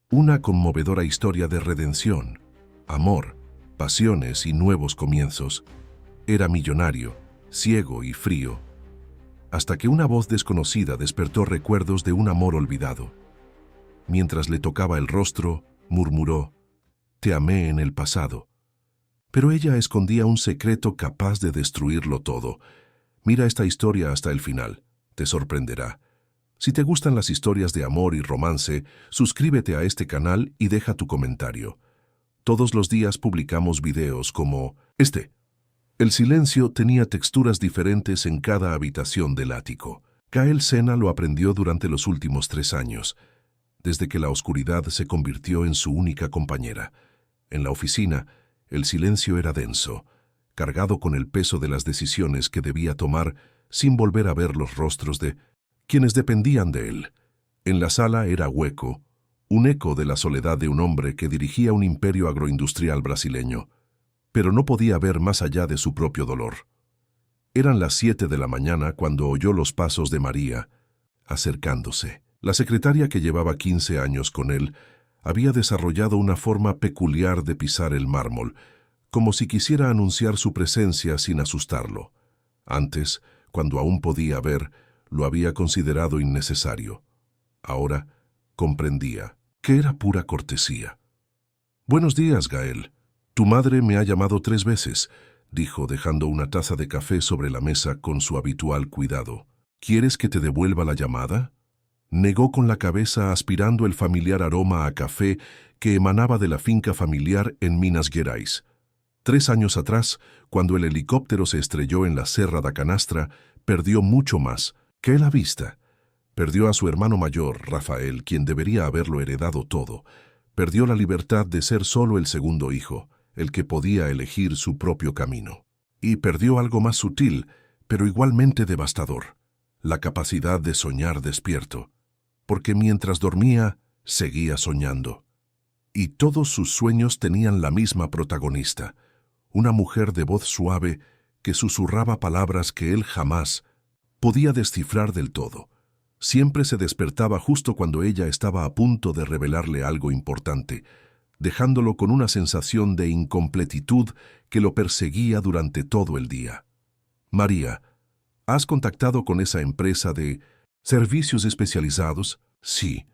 Una conmovedora historia de redención, amor, pasiones y nuevos comienzos. Era millonario, ciego y frío, hasta que una voz desconocida despertó recuerdos de un amor olvidado. Mientras le tocaba el rostro, murmuró: «Te amé en el pasado». Pero ella escondía un secreto capaz de destruirlo todo. Mira esta historia hasta el final. Te sorprenderá. Si te gustan las historias de amor y romance, suscríbete a este canal y deja tu comentario. Todos los días publicamos videos como este. El silencio tenía texturas diferentes en cada habitación del ático. Gael Sena lo aprendió durante los últimos 3 años, desde que la oscuridad se convirtió en su única compañera. En la oficina, el silencio era denso, cargado con el peso de las decisiones que debía tomar sin volver a ver los rostros de quienes dependían de él. En la sala era hueco, un eco de la soledad de un hombre que dirigía un imperio agroindustrial brasileño, pero no podía ver más allá de su propio dolor. Eran las 7 de la mañana cuando oyó los pasos de María, acercándose. La secretaria, que llevaba 15 años con él, había desarrollado una forma peculiar de pisar el mármol, como si quisiera anunciar su presencia sin asustarlo. Antes, cuando aún podía ver, lo había considerado innecesario. Ahora comprendía que era pura cortesía. «Buenos días, Gael. Tu madre me ha llamado 3 veces», dijo, dejando una taza de café sobre la mesa con su habitual cuidado. «¿Quieres que te devuelva la llamada?». Negó con la cabeza, aspirando el familiar aroma a café que emanaba de la finca familiar en Minas Gerais. 3 años atrás, cuando el helicóptero se estrelló en la Serra da Canastra, perdió mucho más que la vista. Perdió a su hermano mayor, Rafael, quien debería haberlo heredado todo. Perdió la libertad de ser solo el segundo hijo, el que podía elegir su propio camino. Y perdió algo más sutil, pero igualmente devastador: la capacidad de soñar despierto. Porque mientras dormía, seguía soñando. Y todos sus sueños tenían la misma protagonista, una mujer de voz suave que susurraba palabras que él jamás podía descifrar del todo. Siempre se despertaba justo cuando ella estaba a punto de revelarle algo importante, dejándolo con una sensación de incompletitud que lo perseguía durante todo el día. «María, ¿has contactado con esa empresa de servicios especializados?» «Sí.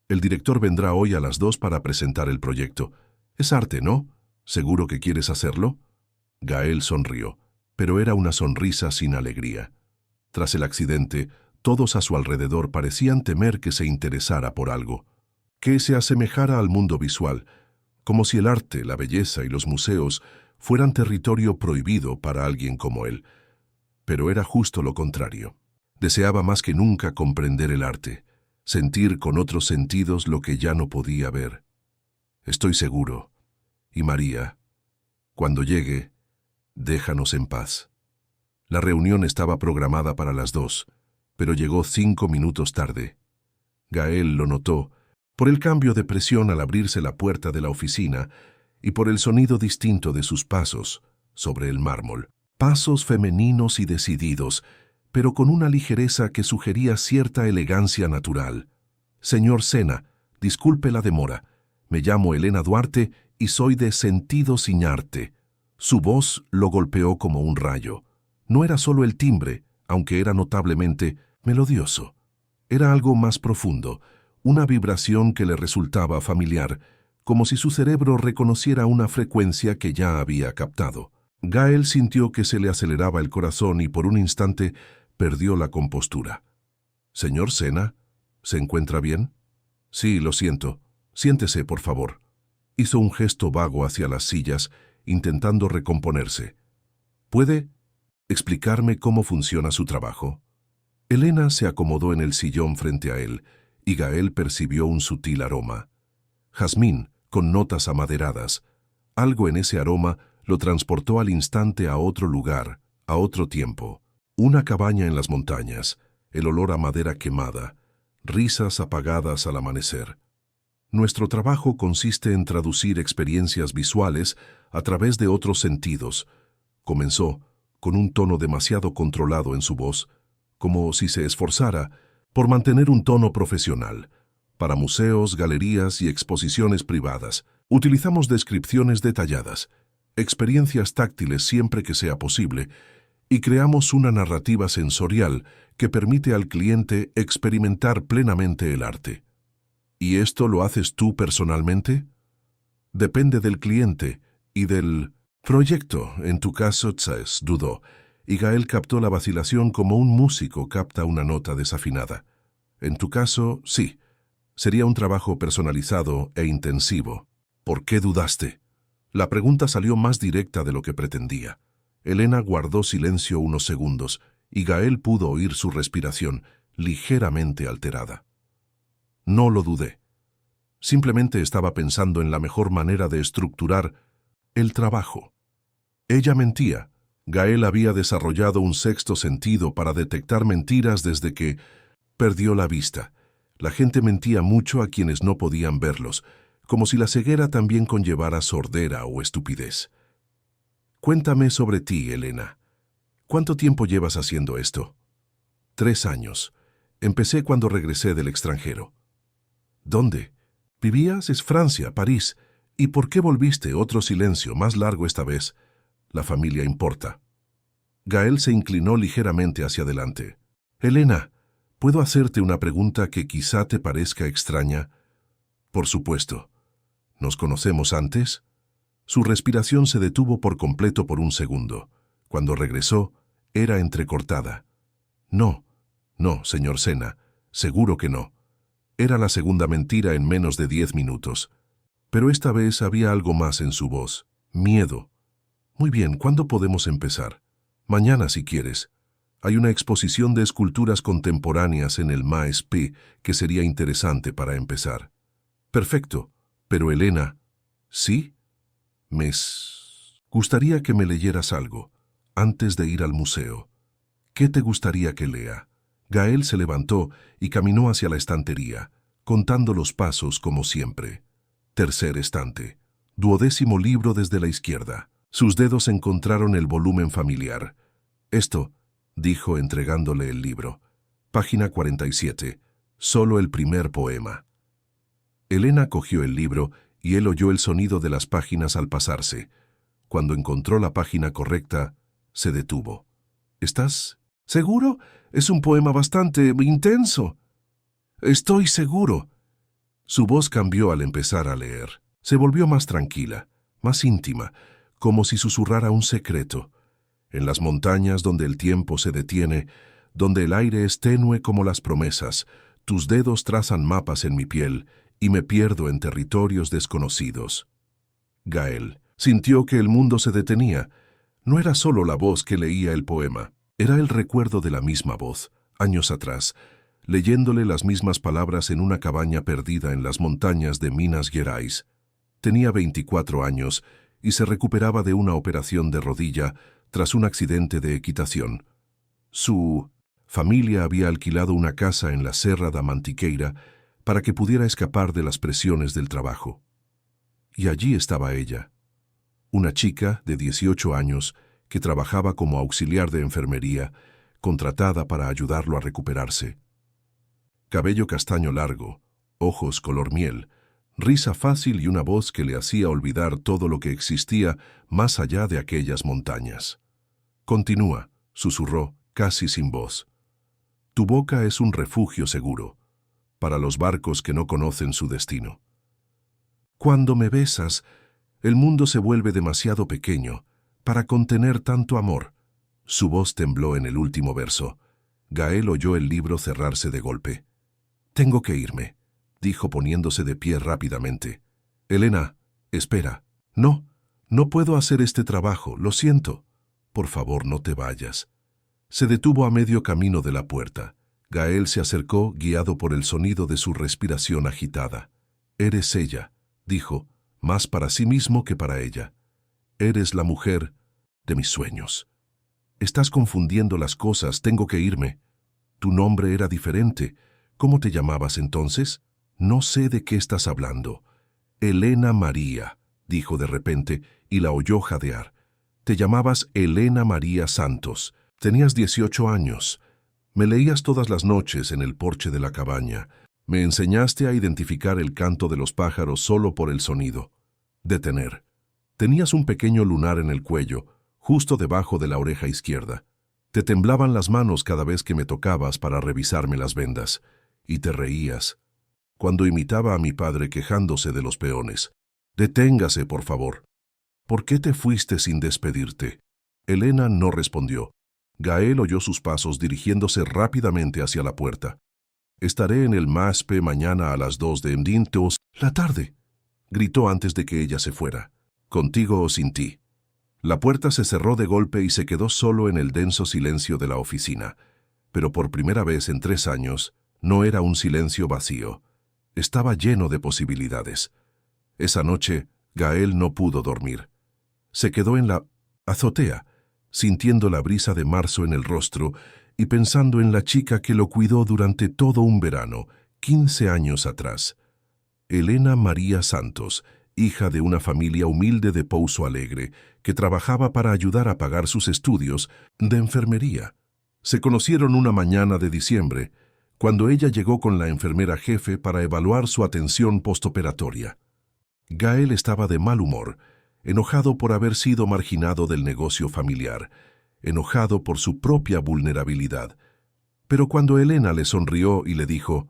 El director vendrá hoy a las 2 para presentar el proyecto. Es arte, ¿no? ¿Seguro que quieres hacerlo?». Gael sonrió, pero era una sonrisa sin alegría. Tras el accidente, todos a su alrededor parecían temer que se interesara por algo, que se asemejara al mundo visual, como si el arte, la belleza y los museos fueran territorio prohibido para alguien como él. Pero era justo lo contrario. Deseaba más que nunca comprender el arte, sentir con otros sentidos lo que ya no podía ver. «Estoy seguro. Y María, cuando llegue, déjanos en paz». La reunión estaba programada para las 2, pero llegó 5 minutos tarde. Gael lo notó por el cambio de presión al abrirse la puerta de la oficina y por el sonido distinto de sus pasos sobre el mármol. Pasos femeninos y decididos, pero con una ligereza que sugería cierta elegancia natural. «Señor Sena, disculpe la demora. Me llamo Elena Duarte y soy de Sentido Sin Arte». Su voz lo golpeó como un rayo. No era solo el timbre, aunque era notablemente melodioso. Era algo más profundo, una vibración que le resultaba familiar, como si su cerebro reconociera una frecuencia que ya había captado. Gael sintió que se le aceleraba el corazón y por un instante perdió la compostura. «Señor Sena, ¿se encuentra bien?». «Sí, lo siento. Siéntese, por favor». Hizo un gesto vago hacia las sillas, intentando recomponerse. «¿Puede explicarme cómo funciona su trabajo?». Elena se acomodó en el sillón frente a él, y Gael percibió un sutil aroma. Jazmín, con notas amaderadas. Algo en ese aroma lo transportó al instante a otro lugar, a otro tiempo. Una cabaña en las montañas, el olor a madera quemada, risas apagadas al amanecer. Nuestro trabajo consiste en traducir experiencias visuales a través de otros sentidos, comenzó, con un tono demasiado controlado en su voz, como si se esforzara por mantener un tono profesional. Para museos, galerías y exposiciones privadas, utilizamos descripciones detalladas, experiencias táctiles siempre que sea posible, y creamos una narrativa sensorial que permite al cliente experimentar plenamente el arte. ¿Y esto lo haces tú personalmente? Depende del cliente y del proyecto. En tu caso, Tsaes dudó, y Gael captó la vacilación como un músico capta una nota desafinada. En tu caso, sí. Sería un trabajo personalizado e intensivo. ¿Por qué dudaste? La pregunta salió más directa de lo que pretendía. Elena guardó silencio unos segundos, y Gael pudo oír su respiración, ligeramente alterada. No lo dudé. Simplemente estaba pensando en la mejor manera de estructurar el trabajo. Ella mentía. Gael había desarrollado un sexto sentido para detectar mentiras desde que perdió la vista. La gente mentía mucho a quienes no podían verlos, como si la ceguera también conllevara sordera o estupidez. Cuéntame sobre ti, Elena. ¿Cuánto tiempo llevas haciendo esto? 3 años. Empecé cuando regresé del extranjero. ¿Dónde? ¿Vivías? Es Francia, París. ¿Y por qué volviste? Otro silencio, más largo esta vez. La familia importa. Gael se inclinó ligeramente hacia adelante. Elena, ¿puedo hacerte una pregunta que quizá te parezca extraña? Por supuesto. ¿Nos conocemos antes? Su respiración se detuvo por completo por un segundo. Cuando regresó, era entrecortada. No, señor Sena, seguro que no. Era la segunda mentira en menos de 10 minutos. Pero esta vez había algo más en su voz. Miedo. Muy bien, ¿cuándo podemos empezar? Mañana, si quieres. Hay una exposición de esculturas contemporáneas en el MASP que sería interesante para empezar. Perfecto. Pero Elena, ¿sí? Gustaría que me leyeras algo, antes de ir al museo. ¿Qué te gustaría que lea? Gael se levantó y caminó hacia la estantería, contando los pasos como siempre. Tercer estante. 12º libro desde la izquierda. Sus dedos encontraron el volumen familiar. Esto, dijo entregándole el libro. Página 47. Solo el primer poema. Elena cogió el libro y él oyó el sonido de las páginas al pasarse. Cuando encontró la página correcta, se detuvo. ¿Estás seguro? Es un poema bastante intenso. Estoy seguro. Su voz cambió al empezar a leer. Se volvió más tranquila, más íntima, como si susurrara un secreto. En las montañas donde el tiempo se detiene, donde el aire es tenue como las promesas, tus dedos trazan mapas en mi piel y me pierdo en territorios desconocidos. Gael sintió que el mundo se detenía. No era solo la voz que leía el poema, era el recuerdo de la misma voz, años atrás, leyéndole las mismas palabras en una cabaña perdida en las montañas de Minas Gerais. Tenía 24 años y se recuperaba de una operación de rodilla tras un accidente de equitación. Su familia había alquilado una casa en la Serra da Mantiqueira para que pudiera escapar de las presiones del trabajo. Y allí estaba ella, una chica de 18 años que trabajaba como auxiliar de enfermería, contratada para ayudarlo a recuperarse. Cabello castaño largo, ojos color miel, risa fácil y una voz que le hacía olvidar todo lo que existía más allá de aquellas montañas. Continúa, susurró, casi sin voz. Tu boca es un refugio seguro para los barcos que no conocen su destino. Cuando me besas, el mundo se vuelve demasiado pequeño para contener tanto amor. Su voz tembló en el último verso. Gael oyó el libro cerrarse de golpe. Tengo que irme, dijo poniéndose de pie rápidamente. Elena, espera. No puedo hacer este trabajo, lo siento. Por favor, no te vayas. Se detuvo a medio camino de la puerta. Gael se acercó, guiado por el sonido de su respiración agitada. Eres ella, dijo, más para sí mismo que para ella. Eres la mujer de mis sueños. Estás confundiendo las cosas, tengo que irme. Tu nombre era diferente. ¿Cómo te llamabas entonces? No sé de qué estás hablando. Elena María, dijo de repente, y la oyó jadear. Te llamabas Elena María Santos. Tenías 18 años. Me leías todas las noches en el porche de la cabaña. Me enseñaste a identificar el canto de los pájaros solo por el sonido. Detener. Tenías un pequeño lunar en el cuello, justo debajo de la oreja izquierda. Te temblaban las manos cada vez que me tocabas para revisarme las vendas, y te reías. Cuando imitaba a mi padre quejándose de los peones. Deténgase, por favor. ¿Por qué te fuiste sin despedirte? Elena no respondió. Gael oyó sus pasos dirigiéndose rápidamente hacia la puerta. Estaré en el MASP mañana a las 2 de la tarde, gritó antes de que ella se fuera. Contigo o sin ti. La puerta se cerró de golpe y se quedó solo en el denso silencio de la oficina. Pero por primera vez en 3 años, no era un silencio vacío. Estaba lleno de posibilidades. Esa noche, Gael no pudo dormir. Se quedó en la azotea, sintiendo la brisa de marzo en el rostro y pensando en la chica que lo cuidó durante todo un verano, 15 años atrás. Elena María Santos, hija de una familia humilde de Pouso Alegre, que trabajaba para ayudar a pagar sus estudios de enfermería. Se conocieron una mañana de diciembre, cuando ella llegó con la enfermera jefe para evaluar su atención postoperatoria. Gael estaba de mal humor, enojado por haber sido marginado del negocio familiar, enojado por su propia vulnerabilidad. Pero cuando Elena le sonrió y le dijo,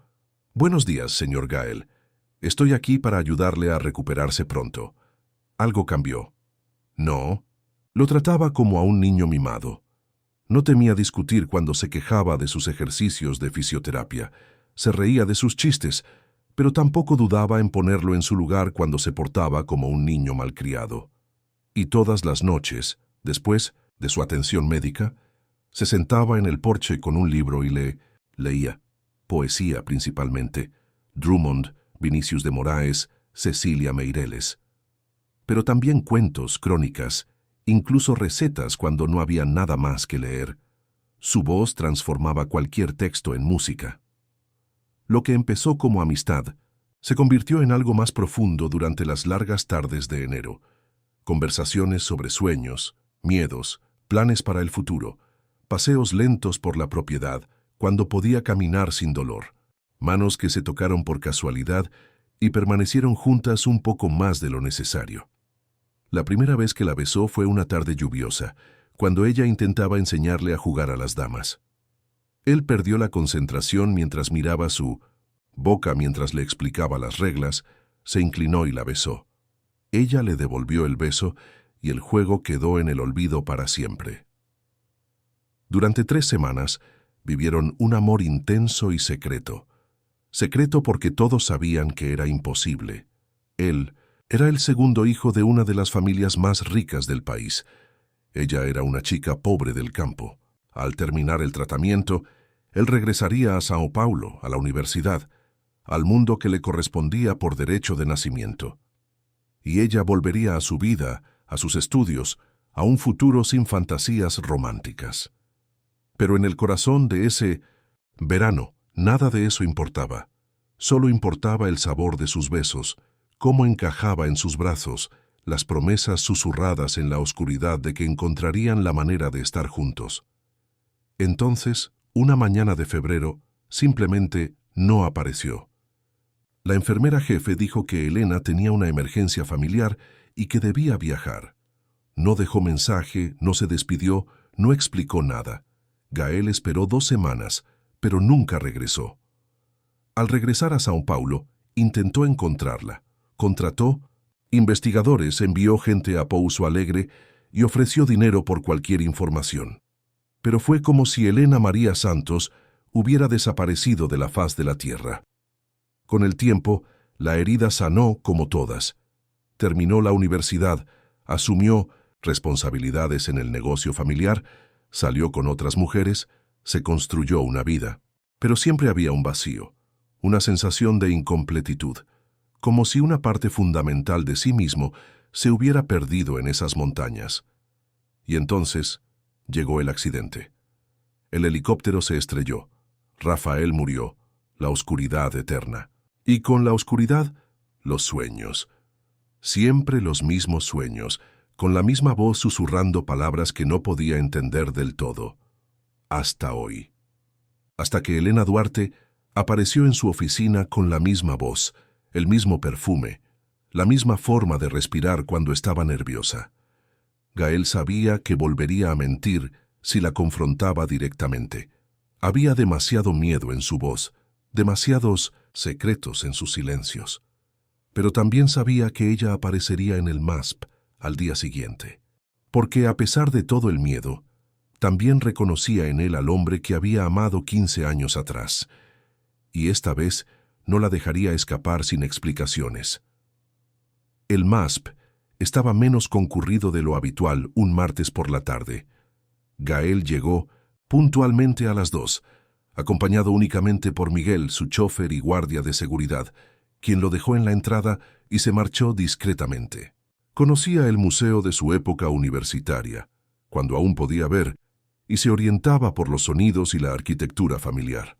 «Buenos días, señor Gael. Estoy aquí para ayudarle a recuperarse pronto», algo cambió. No, lo trataba como a un niño mimado. No temía discutir cuando se quejaba de sus ejercicios de fisioterapia. Se reía de sus chistes, pero tampoco dudaba en ponerlo en su lugar cuando se portaba como un niño malcriado. Y todas las noches, después de su atención médica, se sentaba en el porche con un libro y leía, poesía principalmente, Drummond, Vinicius de Moraes, Cecilia Meireles. Pero también cuentos, crónicas, incluso recetas cuando no había nada más que leer. Su voz transformaba cualquier texto en música. Lo que empezó como amistad se convirtió en algo más profundo durante las largas tardes de enero. Conversaciones sobre sueños, miedos, planes para el futuro, paseos lentos por la propiedad cuando podía caminar sin dolor, manos que se tocaron por casualidad y permanecieron juntas un poco más de lo necesario. La primera vez que la besó fue una tarde lluviosa, cuando ella intentaba enseñarle a jugar a las damas. Él perdió la concentración mientras miraba su boca mientras le explicaba las reglas, se inclinó y la besó. Ella le devolvió el beso y el juego quedó en el olvido para siempre. Durante 3 semanas vivieron un amor intenso y secreto. Secreto porque todos sabían que era imposible. Él era el segundo hijo de una de las familias más ricas del país. Ella era una chica pobre del campo. Al terminar el tratamiento, él regresaría a Sao Paulo, a la universidad, al mundo que le correspondía por derecho de nacimiento. Y ella volvería a su vida, a sus estudios, a un futuro sin fantasías románticas. Pero en el corazón de ese verano, nada de eso importaba. Solo importaba el sabor de sus besos, cómo encajaba en sus brazos, las promesas susurradas en la oscuridad de que encontrarían la manera de estar juntos. Entonces, una mañana de febrero, simplemente no apareció. La enfermera jefe dijo que Elena tenía una emergencia familiar y que debía viajar. No dejó mensaje, no se despidió, no explicó nada. Gael esperó 2 semanas, pero nunca regresó. Al regresar a Sao Paulo, intentó encontrarla. Contrató investigadores, envió gente a Pouso Alegre y ofreció dinero por cualquier información. Pero fue como si Elena María Santos hubiera desaparecido de la faz de la tierra. Con el tiempo, la herida sanó como todas. Terminó la universidad, asumió responsabilidades en el negocio familiar, salió con otras mujeres, se construyó una vida. Pero siempre había un vacío, una sensación de incompletitud, como si una parte fundamental de sí mismo se hubiera perdido en esas montañas. Y entonces llegó el accidente. El helicóptero se estrelló. Rafael murió, la oscuridad eterna. Y con la oscuridad, los sueños. Siempre los mismos sueños, con la misma voz susurrando palabras que no podía entender del todo. Hasta hoy. Hasta que Elena Duarte Apareció en su oficina con la misma voz, el mismo perfume, la misma forma de respirar cuando estaba nerviosa. Gael sabía que volvería a mentir si la confrontaba directamente. Había demasiado miedo en su voz, demasiados secretos en sus silencios. Pero también sabía que ella aparecería en el MASP al día siguiente. Porque a pesar de todo el miedo, también reconocía en él al hombre que había amado 15 años atrás. Y esta vez no la dejaría escapar sin explicaciones. El MASP estaba menos concurrido de lo habitual un martes por la tarde. Gael llegó puntualmente a las 2, acompañado únicamente por Miguel, su chofer y guardia de seguridad, quien lo dejó en la entrada y se marchó discretamente. Conocía el museo de su época universitaria, cuando aún podía ver, y se orientaba por los sonidos y la arquitectura familiar.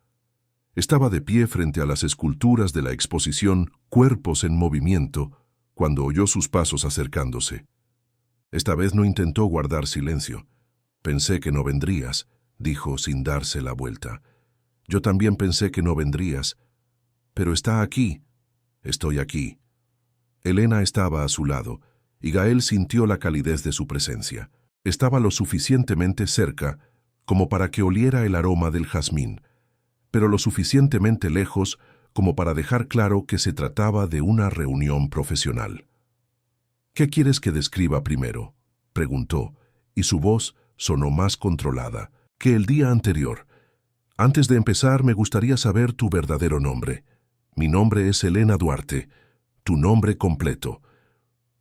Estaba de pie frente a las esculturas de la exposición Cuerpos en Movimiento, cuando oyó sus pasos acercándose. Esta vez no intentó guardar silencio. «Pensé que no vendrías», dijo sin darse la vuelta. «Yo también pensé que no vendrías. Pero está aquí. Estoy aquí». Elena estaba a su lado, y Gael sintió la calidez de su presencia. Estaba lo suficientemente cerca como para que oliera el aroma del jazmín, pero lo suficientemente lejos como para dejar claro que se trataba de una reunión profesional. «¿Qué quieres que describa primero?», preguntó, y su voz sonó más controlada que el día anterior. «Antes de empezar, me gustaría saber tu verdadero nombre». «Mi nombre es Elena Duarte». «Tu nombre completo».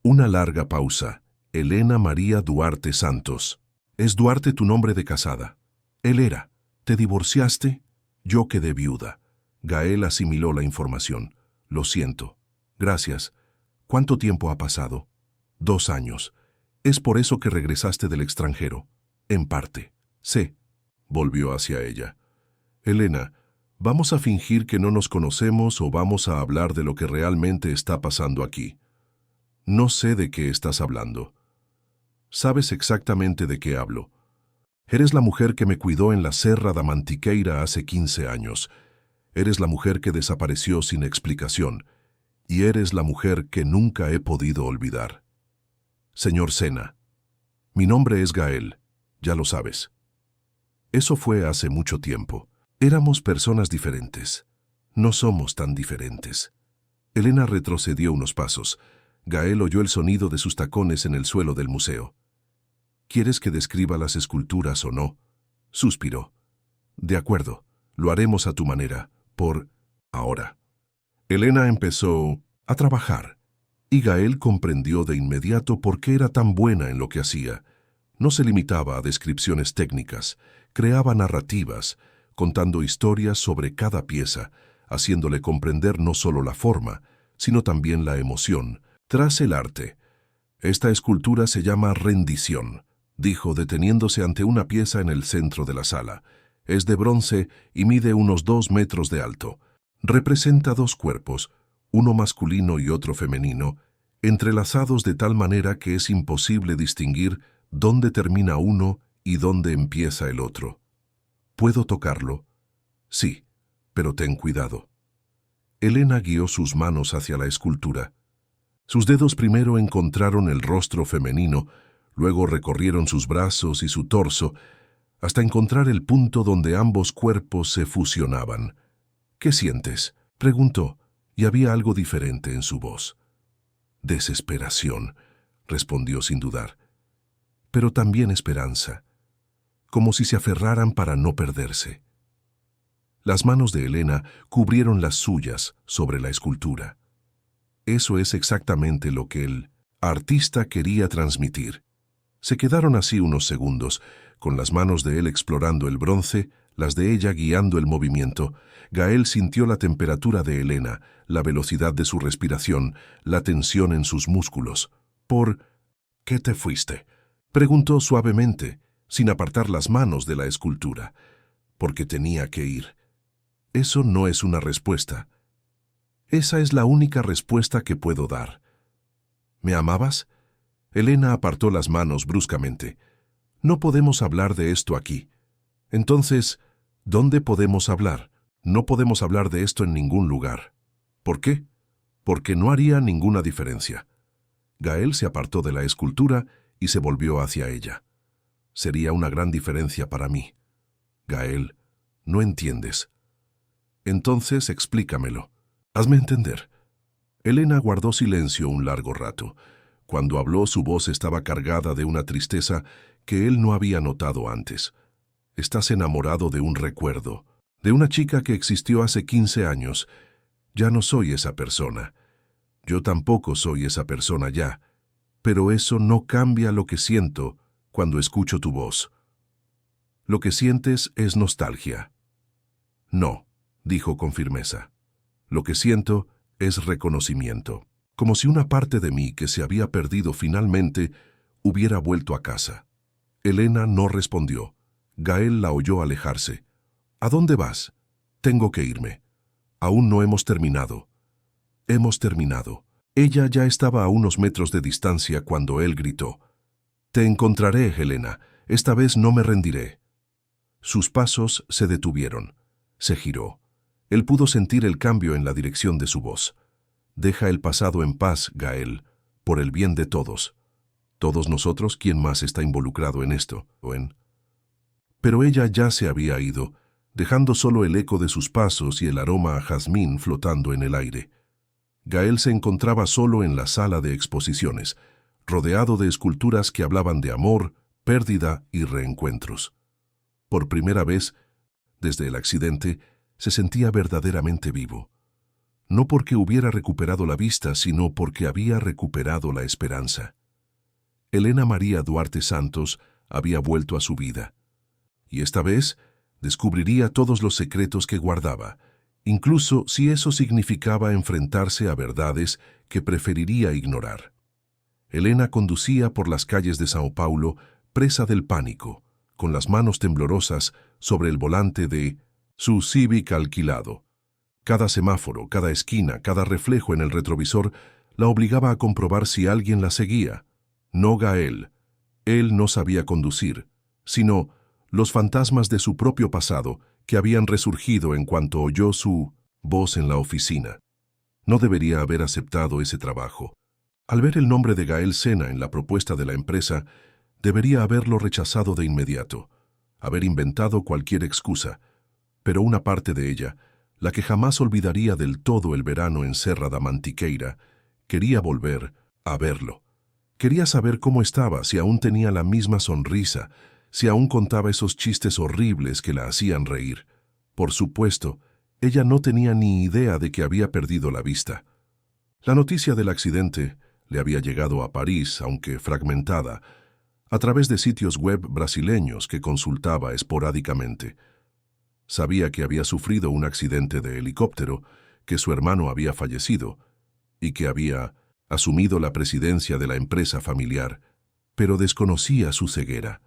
Una larga pausa. «Elena María Duarte Santos». «¿Es Duarte tu nombre de casada?». «Él era». «¿Te divorciaste?». «Yo quedé viuda». Gael asimiló la información. «Lo siento». «Gracias. ¿Cuánto tiempo ha pasado?». «2 años. ¿Es por eso que regresaste del extranjero?». «En parte». «Sé». Volvió hacia ella. «Elena, ¿vamos a fingir que no nos conocemos o vamos a hablar de lo que realmente está pasando aquí?». «No sé de qué estás hablando». «Sabes exactamente de qué hablo. Eres la mujer que me cuidó en la Serra da Mantiqueira hace 15 años. Eres la mujer que desapareció sin explicación. Y eres la mujer que nunca he podido olvidar». «Señor Sena, mi nombre es Gael, ya lo sabes». Eso fue hace mucho tiempo. Éramos personas diferentes. No somos tan diferentes. Elena retrocedió unos pasos. Gael oyó el sonido de sus tacones en el suelo del museo. «¿Quieres que describa las esculturas o no?». Suspiró. «De acuerdo, lo haremos a tu manera, por ahora». Elena empezó a trabajar, y Gael comprendió de inmediato por qué era tan buena en lo que hacía. No se limitaba a descripciones técnicas, creaba narrativas, contando historias sobre cada pieza, haciéndole comprender no solo la forma, sino también la emoción, tras el arte. «Esta escultura se llama Rendición», dijo deteniéndose ante una pieza en el centro de la sala. «Es de bronce y mide unos 2 metros de alto. Representa 2 cuerpos, uno masculino y otro femenino, entrelazados de tal manera que es imposible distinguir dónde termina uno y dónde empieza el otro». «¿Puedo tocarlo?». «Sí, pero ten cuidado». Elena guió sus manos hacia la escultura. Sus dedos primero encontraron el rostro femenino, luego recorrieron sus brazos y su torso, hasta encontrar el punto donde ambos cuerpos se fusionaban. «¿Qué sientes?», preguntó, y había algo diferente en su voz. «Desesperación», respondió sin dudar, «pero también esperanza, como si se aferraran para no perderse». Las manos de Elena cubrieron las suyas sobre la escultura. Eso es exactamente lo que el artista quería transmitir. Se quedaron así unos segundos, con las manos de él explorando el bronce, las de ella guiando el movimiento. Gael sintió la temperatura de Elena, la velocidad de su respiración, la tensión en sus músculos. «¿Por qué te fuiste?», preguntó suavemente, sin apartar las manos de la escultura. «Porque tenía que ir». Eso no es una respuesta. Esa es la única respuesta que puedo dar. «¿Me amabas?». Elena apartó las manos bruscamente. «No podemos hablar de esto aquí». «Entonces, ¿dónde podemos hablar?». No podemos hablar de esto en ningún lugar. ¿Por qué? Porque no haría ninguna diferencia. Gael se apartó de la escultura y se volvió hacia ella. Sería una gran diferencia para mí. Gael, no entiendes. Entonces explícamelo. Hazme entender. Elena guardó silencio un largo rato. Cuando habló, su voz estaba cargada de una tristeza que él no había notado antes. Estás enamorado de un recuerdo, de una chica que existió hace 15 años. Ya no soy esa persona. Yo tampoco soy esa persona ya. Pero eso no cambia lo que siento cuando escucho tu voz. Lo que sientes es nostalgia. No, dijo con firmeza. Lo que siento es reconocimiento, como si una parte de mí que se había perdido finalmente hubiera vuelto a casa. Elena no respondió. Gael la oyó alejarse. ¿A dónde vas? Tengo que irme. Aún no hemos terminado. Hemos terminado. Ella ya estaba a unos metros de distancia cuando él gritó. Te encontraré, Helena. Esta vez no me rendiré. Sus pasos se detuvieron. Se giró. Él pudo sentir el cambio en la dirección de su voz. Deja el pasado en paz, Gael, por el bien de todos. Todos nosotros, ¿quién más está involucrado en esto? Pero ella ya se había ido, dejando solo el eco de sus pasos y el aroma a jazmín flotando en el aire. Gael se encontraba solo en la sala de exposiciones, rodeado de esculturas que hablaban de amor, pérdida y reencuentros. Por primera vez, desde el accidente, se sentía verdaderamente vivo. No porque hubiera recuperado la vista, sino porque había recuperado la esperanza. Elena María Duarte Santos había vuelto a su vida. Y esta vez descubriría todos los secretos que guardaba, incluso si eso significaba enfrentarse a verdades que preferiría ignorar. Elena conducía por las calles de Sao Paulo, presa del pánico, con las manos temblorosas sobre el volante de su Civic alquilado. Cada semáforo, cada esquina, cada reflejo en el retrovisor la obligaba a comprobar si alguien la seguía. No Gael. Él no sabía conducir, sino los fantasmas de su propio pasado que habían resurgido en cuanto oyó su voz en la oficina. No debería haber aceptado ese trabajo. Al ver el nombre de Gael Sena en la propuesta de la empresa, debería haberlo rechazado de inmediato, haber inventado cualquier excusa, pero una parte de ella, la que jamás olvidaría del todo el verano en Serra da Mantiqueira, quería volver a verlo. Quería saber cómo estaba, si aún tenía la misma sonrisa, si aún contaba esos chistes horribles que la hacían reír. Por supuesto, ella no tenía ni idea de que había perdido la vista. La noticia del accidente le había llegado a París, aunque fragmentada, a través de sitios web brasileños que consultaba esporádicamente. Sabía que había sufrido un accidente de helicóptero, que su hermano había fallecido y que había asumido la presidencia de la empresa familiar, pero desconocía su ceguera.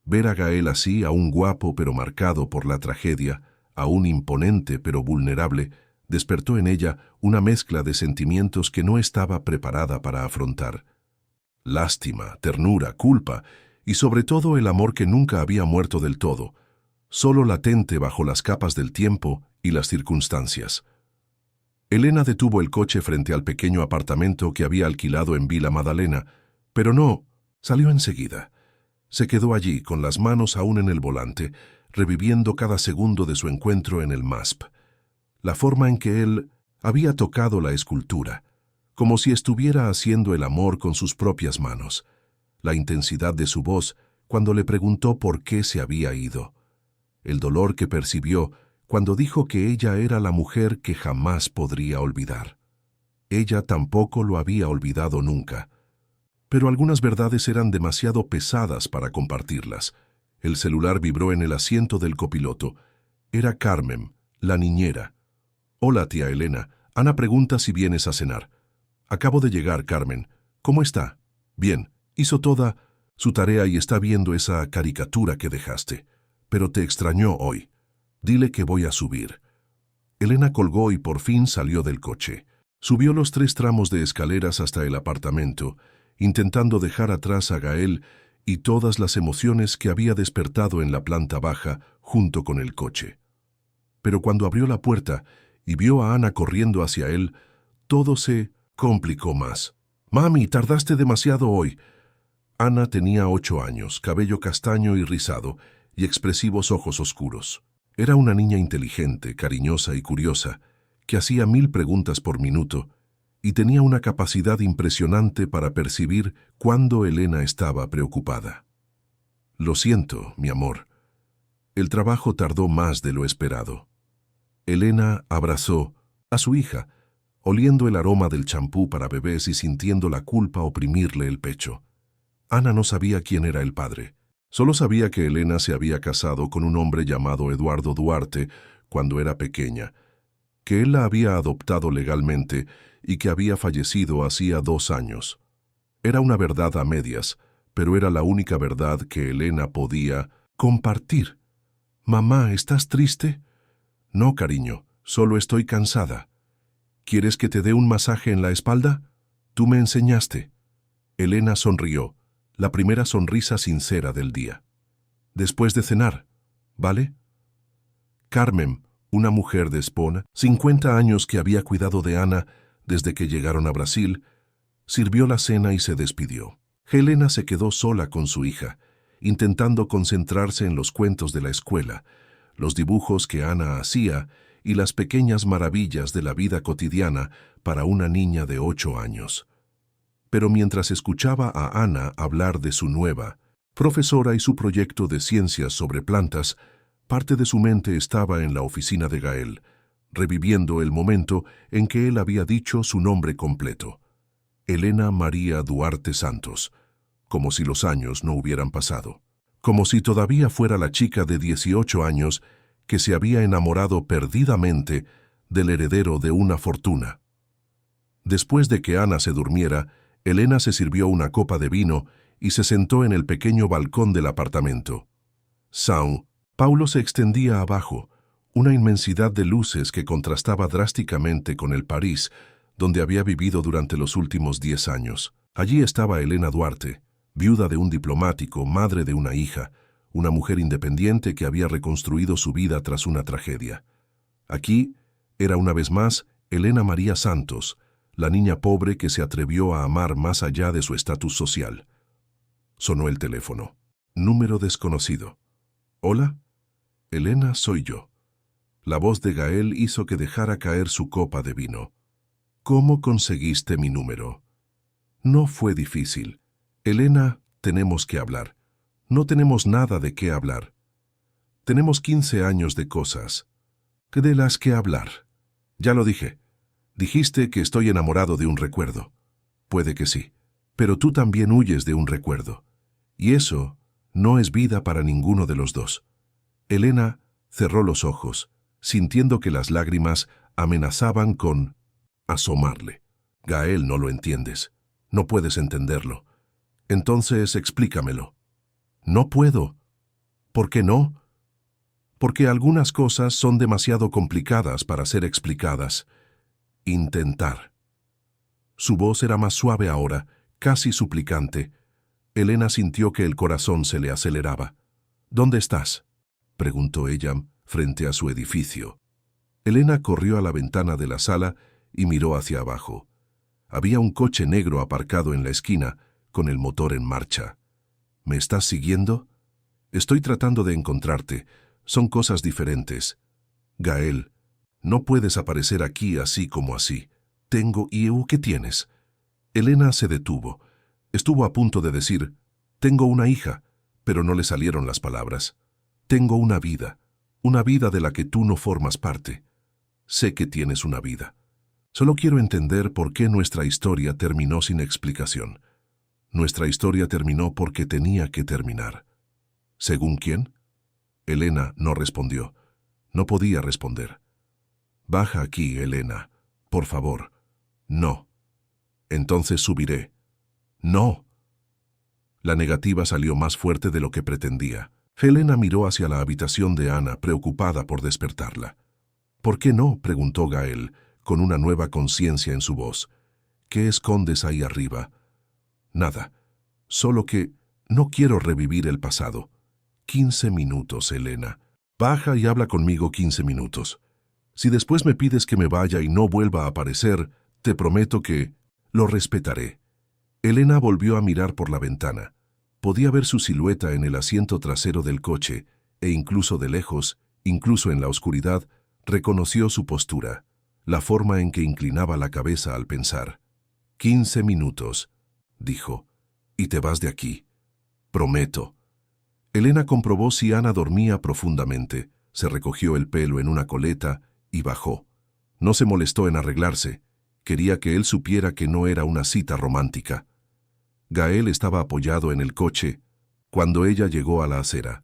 Ver a Gael así, aún guapo pero marcado por la tragedia, aún imponente pero vulnerable, despertó en ella una mezcla de sentimientos que no estaba preparada para afrontar. Lástima, ternura, culpa y sobre todo el amor que nunca había muerto del todo, solo latente bajo las capas del tiempo y las circunstancias. Elena detuvo el coche frente al pequeño apartamento que había alquilado en Vila Madalena, pero no, salió enseguida. Se quedó allí, con las manos aún en el volante, reviviendo cada segundo de su encuentro en el MASP. La forma en que él había tocado la escultura, como si estuviera haciendo el amor con sus propias manos. La intensidad de su voz cuando le preguntó por qué se había ido. El dolor que percibió cuando dijo que ella era la mujer que jamás podría olvidar. Ella tampoco lo había olvidado nunca. Pero algunas verdades eran demasiado pesadas para compartirlas. El celular vibró en el asiento del copiloto. Era Carmen, la niñera. «Hola, tía Elena. Ana pregunta si vienes a cenar». «Acabo de llegar, Carmen. ¿Cómo está?» «Bien. Hizo toda su tarea y está viendo esa caricatura que dejaste. Pero te extrañó hoy. Dile que voy a subir». Elena colgó y por fin salió del coche. Subió los 3 tramos de escaleras hasta el apartamento, intentando dejar atrás a Gael y todas las emociones que había despertado en la planta baja junto con el coche. pero cuando abrió la puerta y vio a Ana corriendo hacia él, todo se complicó más. «Mami, tardaste demasiado hoy». Ana tenía 8 años, cabello castaño y rizado, y expresivos ojos oscuros. Era una niña inteligente, cariñosa y curiosa, que hacía 1000 preguntas por minuto, y tenía una capacidad impresionante para percibir cuándo Elena estaba preocupada. «Lo siento, mi amor. El trabajo tardó más de lo esperado». Elena abrazó a su hija, oliendo el aroma del champú para bebés y sintiendo la culpa oprimirle el pecho. Ana no sabía quién era el padre. Solo sabía que Elena se había casado con un hombre llamado Eduardo Duarte cuando era pequeña, que él la había adoptado legalmente y que había fallecido hacía 2 años. Era una verdad a medias, pero era la única verdad que Elena podía compartir. «Mamá, ¿estás triste?» «No, cariño, solo estoy cansada». «¿Quieres que te dé un masaje en la espalda? Tú me enseñaste». Elena sonrió, la primera sonrisa sincera del día. «Después de cenar, ¿vale?» Carmen, una mujer de Espona, 50 años que había cuidado de Ana desde que llegaron a Brasil, sirvió la cena y se despidió. Helena se quedó sola con su hija, intentando concentrarse en los cuentos de la escuela, los dibujos que Ana hacía y las pequeñas maravillas de la vida cotidiana para una niña de 8 años. Pero mientras escuchaba a Ana hablar de su nueva profesora y su proyecto de ciencias sobre plantas, parte de su mente estaba en la oficina de Gael, reviviendo el momento en que él había dicho su nombre completo: Elena María Duarte Santos, como si los años no hubieran pasado, como si todavía fuera la chica de 18 años que se había enamorado perdidamente del heredero de una fortuna. Después de que Ana se durmiera, Elena se sirvió una copa de vino y se sentó en el pequeño balcón del apartamento. São Paulo se extendía abajo, una inmensidad de luces que contrastaba drásticamente con el París, donde había vivido durante los últimos 10 años. Allí estaba Elena Duarte, viuda de un diplomático, madre de una hija, una mujer independiente que había reconstruido su vida tras una tragedia. Aquí era una vez más Elena María Santos, la niña pobre que se atrevió a amar más allá de su estatus social. Sonó el teléfono. Número desconocido. «¿Hola?» «Elena, soy yo». La voz de Gael hizo que dejara caer su copa de vino. «¿Cómo conseguiste mi número?» «No fue difícil. Elena, tenemos que hablar. No tenemos nada de qué hablar. Tenemos 15 años de cosas de las que hablar. Ya lo dije. Dijiste que estoy enamorado de un recuerdo. Puede que sí, pero tú también huyes de un recuerdo. Y eso no es vida para ninguno de los dos». Elena cerró los ojos, sintiendo que las lágrimas amenazaban con asomarle. «Gael, no lo entiendes. No puedes entenderlo. Entonces explícamelo». «No puedo». «¿Por qué no?» «Porque algunas cosas son demasiado complicadas para ser explicadas». «Intentar». Su voz era más suave ahora, casi suplicante. Elena sintió que el corazón se le aceleraba. «¿Dónde estás?», preguntó ella frente a su edificio. Elena corrió a la ventana de la sala y miró hacia abajo. Había un coche negro aparcado en la esquina, con el motor en marcha. «¿Me estás siguiendo?» «Estoy tratando de encontrarte. Son cosas diferentes». «Gael, no puedes aparecer aquí así como así. Tengo... ¿Y qué tienes?» Elena se detuvo. Estuvo a punto de decir, «Tengo una hija», pero no le salieron las palabras. «Tengo una vida de la que tú no formas parte. Sé que tienes una vida. Solo quiero entender por qué nuestra historia terminó sin explicación. Nuestra historia terminó porque tenía que terminar». «¿Según quién?» Elena no respondió. No podía responder. «Baja aquí, Elena. Por favor». «No». «Entonces subiré». «No». La negativa salió más fuerte de lo que pretendía. Elena miró hacia la habitación de Ana, preocupada por despertarla. «¿Por qué no?», preguntó Gael, con una nueva conciencia en su voz. «¿Qué escondes ahí arriba?» «Nada. Solo que no quiero revivir el pasado». 15 minutos, Elena. Baja y habla conmigo 15 minutos. Si después me pides que me vaya y no vuelva a aparecer, te prometo que lo respetaré. Elena volvió a mirar por la ventana. Podía ver su silueta en el asiento trasero del coche, e incluso de lejos, incluso en la oscuridad, reconoció su postura, la forma en que inclinaba la cabeza al pensar. 15 minutos, dijo, y te vas de aquí. Prometo. Elena comprobó si Ana dormía profundamente, se recogió el pelo en una coleta y bajó. No se molestó en arreglarse. Quería que él supiera que no era una cita romántica. Gael estaba apoyado en el coche cuando ella llegó a la acera.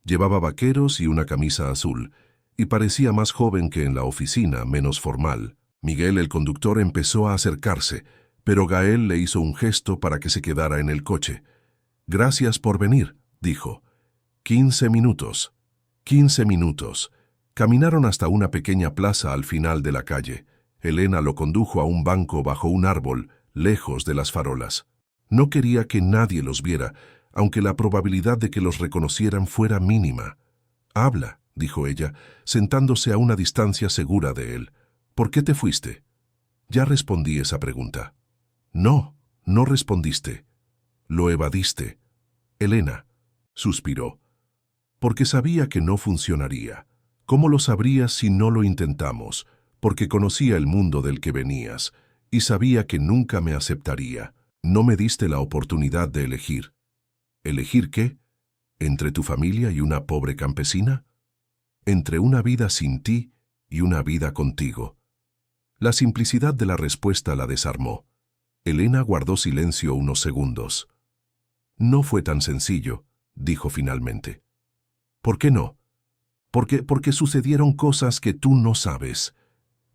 Llevaba vaqueros y una camisa azul, y parecía más joven que en la oficina, menos formal. Miguel, el conductor, empezó a acercarse, pero Gael le hizo un gesto para que se quedara en el coche. «Gracias por venir», dijo. 15 minutos. 15 minutos. Caminaron hasta una pequeña plaza al final de la calle. Elena lo condujo a un banco bajo un árbol, lejos de las farolas. No quería que nadie los viera, aunque la probabilidad de que los reconocieran fuera mínima. «Habla», dijo ella, sentándose a una distancia segura de él. «¿Por qué te fuiste?» «Ya respondí esa pregunta». «No, no respondiste. Lo evadiste». Elena suspiró. «Porque sabía que no funcionaría. ¿Cómo lo sabrías si no lo intentamos? Porque conocía el mundo del que venías, y sabía que nunca me aceptaría. No me diste la oportunidad de elegir». ¿Elegir qué? ¿Entre tu familia y una pobre campesina? ¿Entre una vida sin ti y una vida contigo? La simplicidad de la respuesta la desarmó. Elena guardó silencio unos segundos. «No fue tan sencillo», dijo finalmente. «¿Por qué no?» Porque sucedieron cosas que tú no sabes».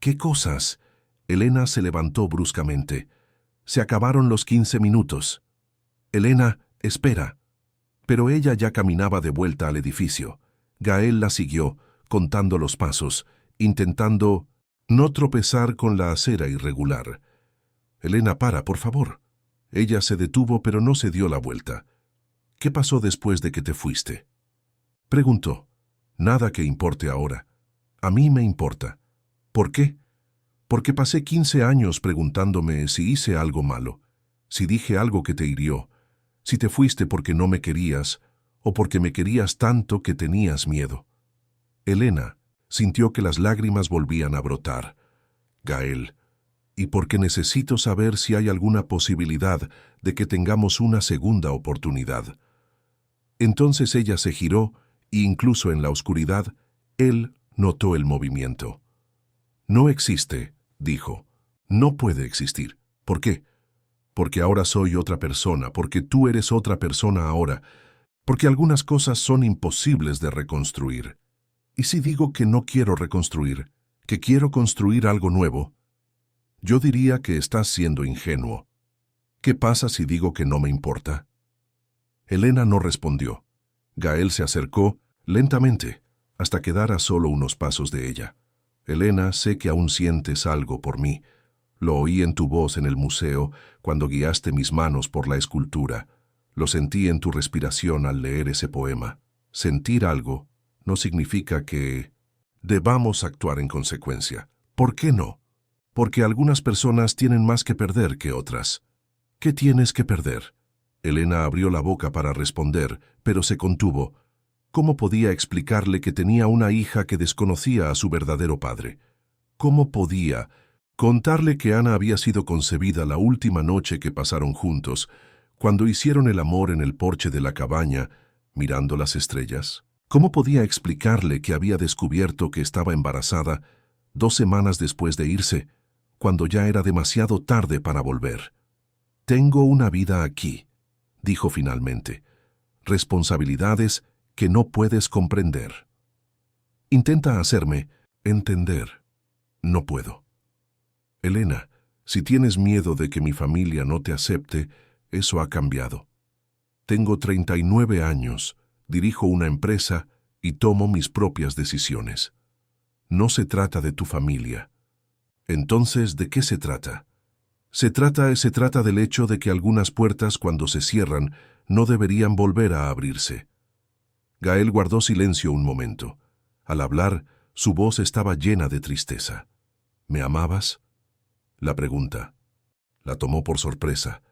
«¿Qué cosas?» Elena se levantó bruscamente. «Se acabaron los 15 minutos». «Elena, espera». Pero ella ya caminaba de vuelta al edificio. Gael la siguió, contando los pasos, intentando no tropezar con la acera irregular. «Elena, para, por favor». Ella se detuvo, pero no se dio la vuelta. «¿Qué pasó después de que te fuiste?», preguntó. «Nada que importe ahora. A mí me importa». «¿Por qué?» «Porque pasé 15 años preguntándome si hice algo malo, si dije algo que te hirió, si te fuiste porque no me querías o porque me querías tanto que tenías miedo». Elena sintió que las lágrimas volvían a brotar. «Gael, y porque necesito saber si hay alguna posibilidad de que tengamos una segunda oportunidad». Entonces ella se giró e incluso en la oscuridad, él notó el movimiento. «No existe», dijo. «No puede existir». «¿Por qué?» «Porque ahora soy otra persona, porque tú eres otra persona ahora, porque algunas cosas son imposibles de reconstruir». «¿Y si digo que no quiero reconstruir, que quiero construir algo nuevo?» «Yo diría que estás siendo ingenuo». «¿Qué pasa si digo que no me importa?» Elena no respondió. Gael se acercó lentamente hasta quedar a solo unos pasos de ella. «Elena, sé que aún sientes algo por mí. Lo oí en tu voz en el museo cuando guiaste mis manos por la escultura. Lo sentí en tu respiración al leer ese poema. Sentir algo no significa que debamos actuar en consecuencia. ¿Por qué no? Porque algunas personas tienen más que perder que otras». «¿Qué tienes que perder?» Elena abrió la boca para responder, pero se contuvo. ¿Cómo podía explicarle que tenía una hija que desconocía a su verdadero padre? ¿Cómo podía contarle que Ana había sido concebida la última noche que pasaron juntos, cuando hicieron el amor en el porche de la cabaña, mirando las estrellas? ¿Cómo podía explicarle que había descubierto que estaba embarazada 2 semanas después de irse, cuando ya era demasiado tarde para volver? «Tengo una vida aquí», dijo finalmente. «Responsabilidades que no puedes comprender. Intenta hacerme entender. No puedo». «Elena, si tienes miedo de que mi familia no te acepte, eso ha cambiado. Tengo 39 años, dirijo una empresa y tomo mis propias decisiones. No se trata de tu familia». «Entonces, ¿de qué se trata?» Se trata del hecho de que algunas puertas, cuando se cierran, no deberían volver a abrirse». Gael guardó silencio un momento. Al hablar, su voz estaba llena de tristeza. ¿Me amabas? La pregunta la tomó por sorpresa.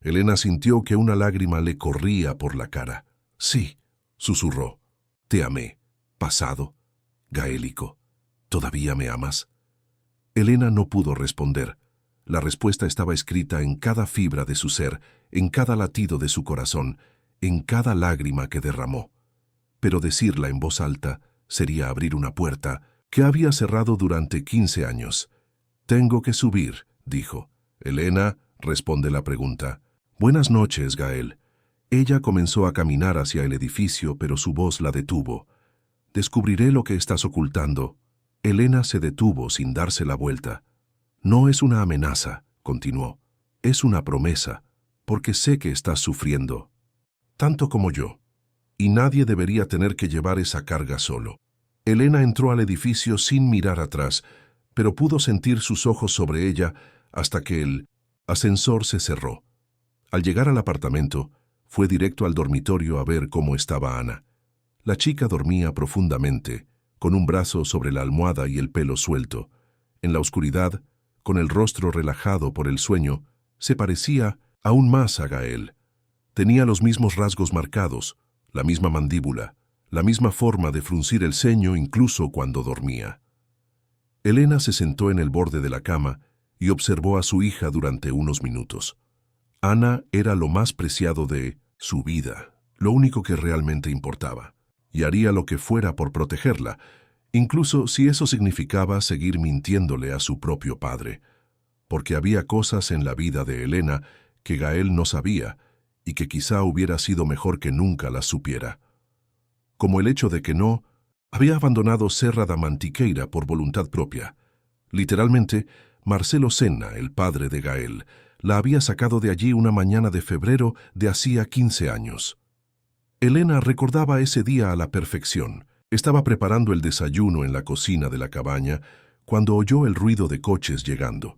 Elena sintió que una lágrima le corría por la cara. Sí, susurró. Te amé. Pasado. Gaélico. ¿Todavía me amas? Elena no pudo responder. La respuesta estaba escrita en cada fibra de su ser, en cada latido de su corazón, en cada lágrima que derramó. Pero decirla en voz alta sería abrir una puerta que había cerrado durante 15 años. Tengo que subir, dijo. Elena, responde la pregunta. Buenas noches, Gael. Ella comenzó a caminar hacia el edificio, pero su voz la detuvo. Descubriré lo que estás ocultando. Elena se detuvo sin darse la vuelta. No es una amenaza, continuó. Es una promesa, porque sé que estás sufriendo. Tanto como yo. Y nadie debería tener que llevar esa carga solo. Elena entró al edificio sin mirar atrás, pero pudo sentir sus ojos sobre ella hasta que el ascensor se cerró. Al llegar al apartamento, fue directo al dormitorio a ver cómo estaba Ana. La chica dormía profundamente, con un brazo sobre la almohada y el pelo suelto. En la oscuridad, con el rostro relajado por el sueño, se parecía aún más a Gael. Tenía los mismos rasgos marcados, la misma mandíbula, la misma forma de fruncir el ceño incluso cuando dormía. Elena se sentó en el borde de la cama y observó a su hija durante unos minutos. Ana era lo más preciado de su vida, lo único que realmente importaba, y haría lo que fuera por protegerla, incluso si eso significaba seguir mintiéndole a su propio padre, porque había cosas en la vida de Elena que Gael no sabía y que quizá hubiera sido mejor que nunca las supiera. Como el hecho de que no había abandonado Serra da Mantiqueira por voluntad propia. Literalmente, Marcelo Senna, el padre de Gael, la había sacado de allí una mañana de febrero de hacía 15 años. Elena recordaba ese día a la perfección. Estaba preparando el desayuno en la cocina de la cabaña cuando oyó el ruido de coches llegando.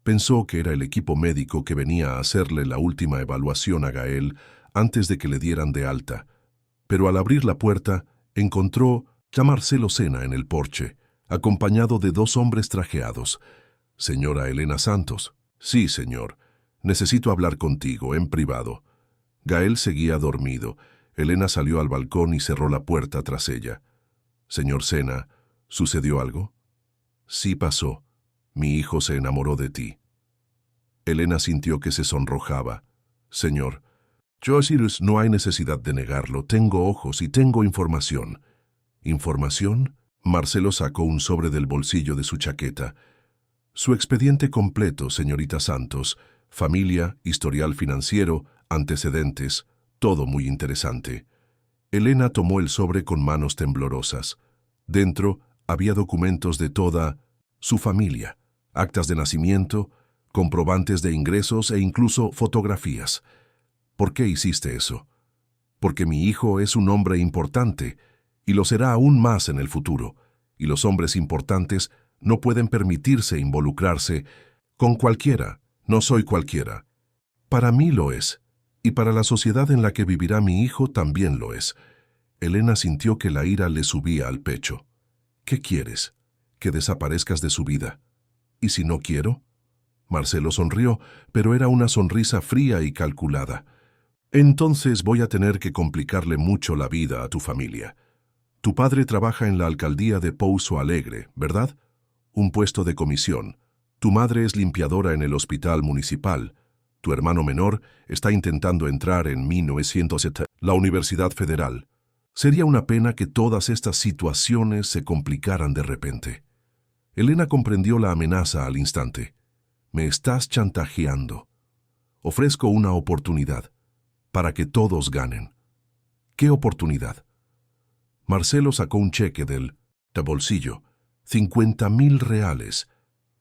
Pensó que era el equipo médico que venía a hacerle la última evaluación a Gael antes de que le dieran de alta, pero al abrir la puerta encontró a Marcelo Senna en el porche, acompañado de 2 hombres trajeados. «Señora Elena Santos». «Sí, señor. Necesito hablar contigo, en privado». Gael seguía dormido. Elena salió al balcón y cerró la puerta tras ella. «Señor Senna, ¿sucedió algo?» «Sí pasó. Mi hijo se enamoró de ti». Elena sintió que se sonrojaba. «Señor, Josirus, no hay necesidad de negarlo. Tengo ojos y tengo información». «¿Información?» Marcelo sacó un sobre del bolsillo de su chaqueta. «Su expediente completo, señorita Santos. Familia, historial financiero, antecedentes, todo muy interesante». Elena tomó el sobre con manos temblorosas. Dentro había documentos de toda su familia, actas de nacimiento, comprobantes de ingresos e incluso fotografías. «¿Por qué hiciste eso?» «Porque mi hijo es un hombre importante, y lo será aún más en el futuro, y los hombres importantes no pueden permitirse involucrarse con cualquiera. No soy cualquiera. Para mí lo es, y para la sociedad en la que vivirá mi hijo también lo es». Elena sintió que la ira le subía al pecho. «¿Qué quieres? ¿Que desaparezcas de su vida? ¿Y si no quiero?» Marcelo sonrió, pero era una sonrisa fría y calculada. «Entonces voy a tener que complicarle mucho la vida a tu familia. Tu padre trabaja en la alcaldía de Pouso Alegre, ¿verdad? Un puesto de comisión. Tu madre es limpiadora en el hospital municipal. Tu hermano menor está intentando entrar en 1970 la Universidad Federal. Sería una pena que todas estas situaciones se complicaran de repente». Elena comprendió la amenaza al instante. «Me estás chantajeando. Ofrezco una oportunidad para que todos ganen». «¿Qué oportunidad?» Marcelo sacó un cheque del bolsillo, 50.000 reales,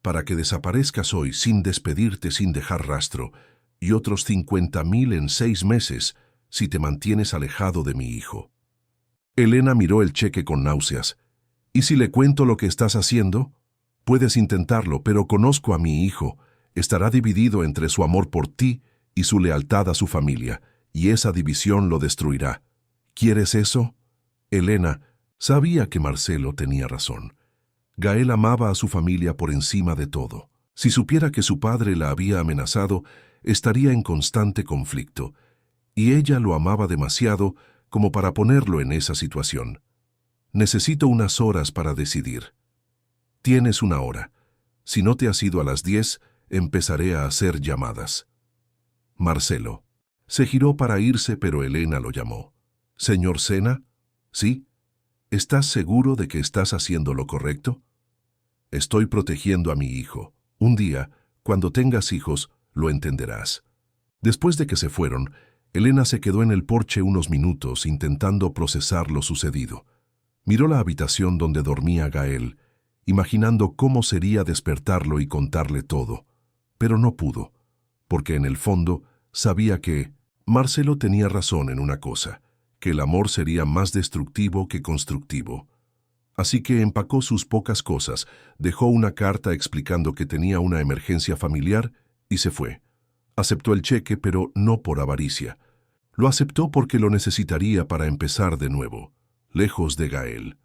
para que desaparezcas hoy sin despedirte, sin dejar rastro, y otros 50.000 en 6 meses si te mantienes alejado de mi hijo. Elena miró el cheque con náuseas. «¿Y si le cuento lo que estás haciendo?» «Puedes intentarlo, pero conozco a mi hijo. Estará dividido entre su amor por ti y su lealtad a su familia, y esa división lo destruirá. ¿Quieres eso?» Elena, Sabía que Marcelo tenía razón. Gael amaba a su familia por encima de todo. Si supiera que su padre la había amenazado, estaría en constante conflicto, y ella lo amaba demasiado como para ponerlo en esa situación. Necesito unas horas para decidir. Tienes una hora. Si no te has ido a las 10, empezaré a hacer llamadas. Marcelo. Se giró para irse, pero Elena lo llamó. ¿Señor Sena? ¿Sí? ¿Estás seguro de que estás haciendo lo correcto? Estoy protegiendo a mi hijo. Un día, cuando tengas hijos, lo entenderás. Después de que se fueron, Elena se quedó en el porche unos minutos intentando procesar lo sucedido. Miró la habitación donde dormía Gael, imaginando cómo sería despertarlo y contarle todo, pero no pudo, porque en el fondo sabía que Marcelo tenía razón en una cosa, que el amor sería más destructivo que constructivo. Así que empacó sus pocas cosas, dejó una carta explicando que tenía una emergencia familiar y se fue. Aceptó el cheque, pero no por avaricia. Lo aceptó porque lo necesitaría para empezar de nuevo, lejos de Gael.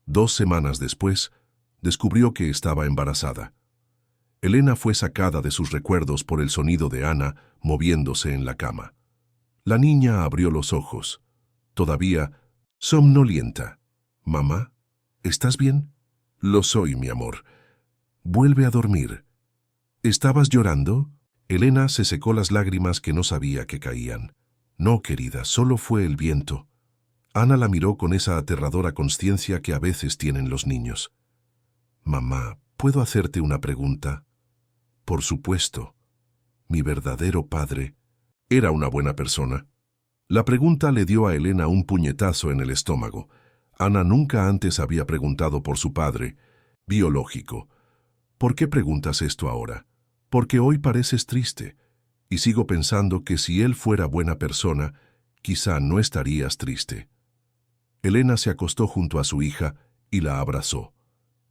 2 semanas después, descubrió que estaba embarazada. Elena fue sacada de sus recuerdos por el sonido de Ana moviéndose en la cama. La niña abrió los ojos, todavía somnolienta. «Mamá, ¿estás bien?» «Lo soy, mi amor. Vuelve a dormir». «¿Estabas llorando?» Elena se secó las lágrimas que no sabía que caían. «No, querida, solo fue el viento». Ana la miró con esa aterradora consciencia que a veces tienen los niños. «Mamá, ¿puedo hacerte una pregunta?» «Por supuesto. Mi verdadero padre era una buena persona». La pregunta le dio a Elena un puñetazo en el estómago. Ana nunca antes había preguntado por su padre, biológico. «¿Por qué preguntas esto ahora?» «Porque hoy pareces triste, y sigo pensando que si él fuera buena persona, quizá no estarías triste». Elena se acostó junto a su hija y la abrazó.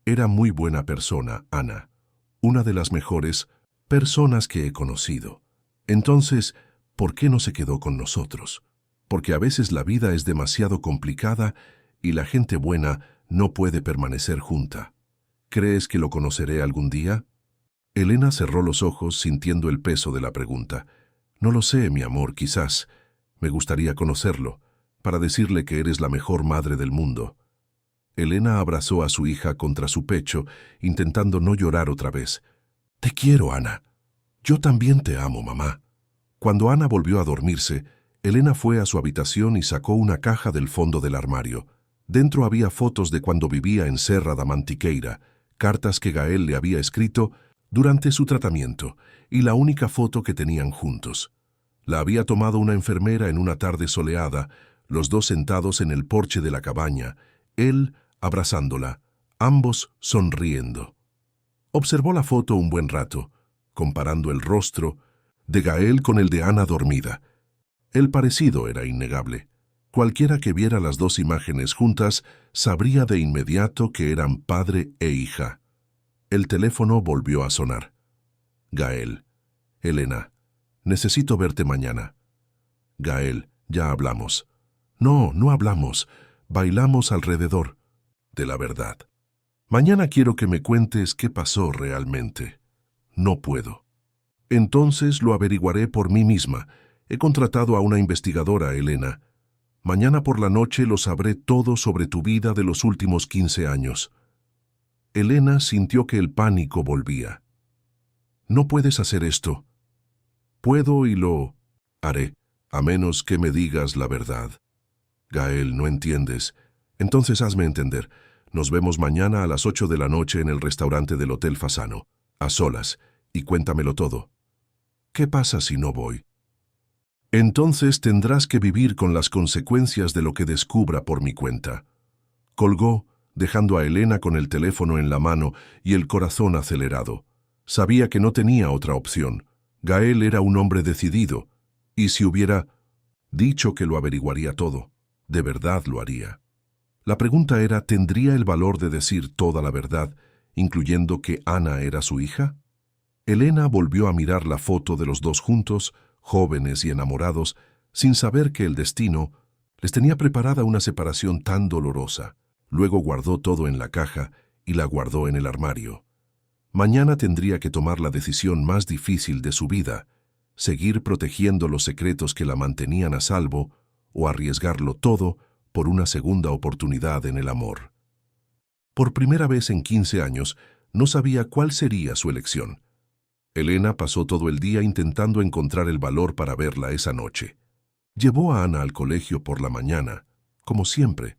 «Era muy buena persona, Ana. Una de las mejores personas que he conocido. Entonces, ¿por qué no se quedó con nosotros? Porque a veces la vida es demasiado complicada y la gente buena no puede permanecer junta. ¿Crees que lo conoceré algún día?» Elena cerró los ojos sintiendo el peso de la pregunta. «No lo sé, mi amor, quizás. Me gustaría conocerlo, para decirle que eres la mejor madre del mundo». Elena abrazó a su hija contra su pecho, intentando no llorar otra vez. «Te quiero, Ana. Yo también te amo, mamá». Cuando Ana volvió a dormirse, Elena fue a su habitación y sacó una caja del fondo del armario. Dentro había fotos de cuando vivía en Serra da Mantiqueira, cartas que Gael le había escrito durante su tratamiento, y la única foto que tenían juntos. La había tomado una enfermera en una tarde soleada, los dos sentados en el porche de la cabaña, él abrazándola, ambos sonriendo. Observó la foto un buen rato, comparando el rostro de Gael con el de Ana dormida. El parecido era innegable. Cualquiera que viera las dos imágenes juntas sabría de inmediato que eran padre e hija. El teléfono volvió a sonar. «Gael. Elena. Necesito verte mañana». «Gael, ya hablamos». «No, no hablamos. Bailamos alrededor de la verdad. Mañana quiero que me cuentes qué pasó realmente». «No puedo». «Entonces lo averiguaré por mí misma. He contratado a una investigadora, Elena. Mañana por la noche lo sabré todo sobre tu vida de los últimos 15 años». Elena sintió que el pánico volvía. «No puedes hacer esto». «Puedo y lo haré, a menos que me digas la verdad». «Gael, no entiendes. Entonces hazme entender. Nos vemos mañana a las 8 de la noche en el restaurante del Hotel Fasano, a solas, y cuéntamelo todo». «¿Qué pasa si no voy?» «Entonces tendrás que vivir con las consecuencias de lo que descubra por mi cuenta». Colgó, dejando a Elena con el teléfono en la mano y el corazón acelerado. Sabía que no tenía otra opción. Gael era un hombre decidido, y si hubiera dicho que lo averiguaría todo, de verdad lo haría. La pregunta era, ¿tendría el valor de decir toda la verdad, incluyendo que Ana era su hija? Elena volvió a mirar la foto de los dos juntos, jóvenes y enamorados, sin saber que el destino les tenía preparada una separación tan dolorosa. luego guardó todo en la caja y la guardó en el armario. Mañana tendría que tomar la decisión más difícil de su vida, seguir protegiendo los secretos que la mantenían a salvo o arriesgarlo todo por una segunda oportunidad en el amor. Por primera vez en 15 años, no sabía cuál sería su elección. Elena pasó todo el día intentando encontrar el valor para verla esa noche. Llevó a Ana al colegio por la mañana, como siempre,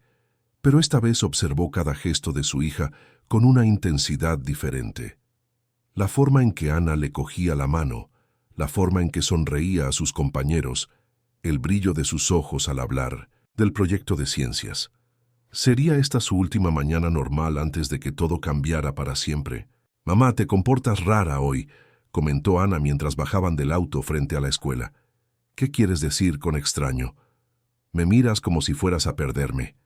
pero esta vez observó cada gesto de su hija con una intensidad diferente. La forma en que Ana le cogía la mano, la forma en que sonreía a sus compañeros, el brillo de sus ojos al hablar del proyecto de ciencias. ¿Sería esta su última mañana normal antes de que todo cambiara para siempre? «Mamá, te comportas rara hoy», comentó Ana mientras bajaban del auto frente a la escuela. «¿Qué quieres decir con extraño? Me miras como si fueras a perderme».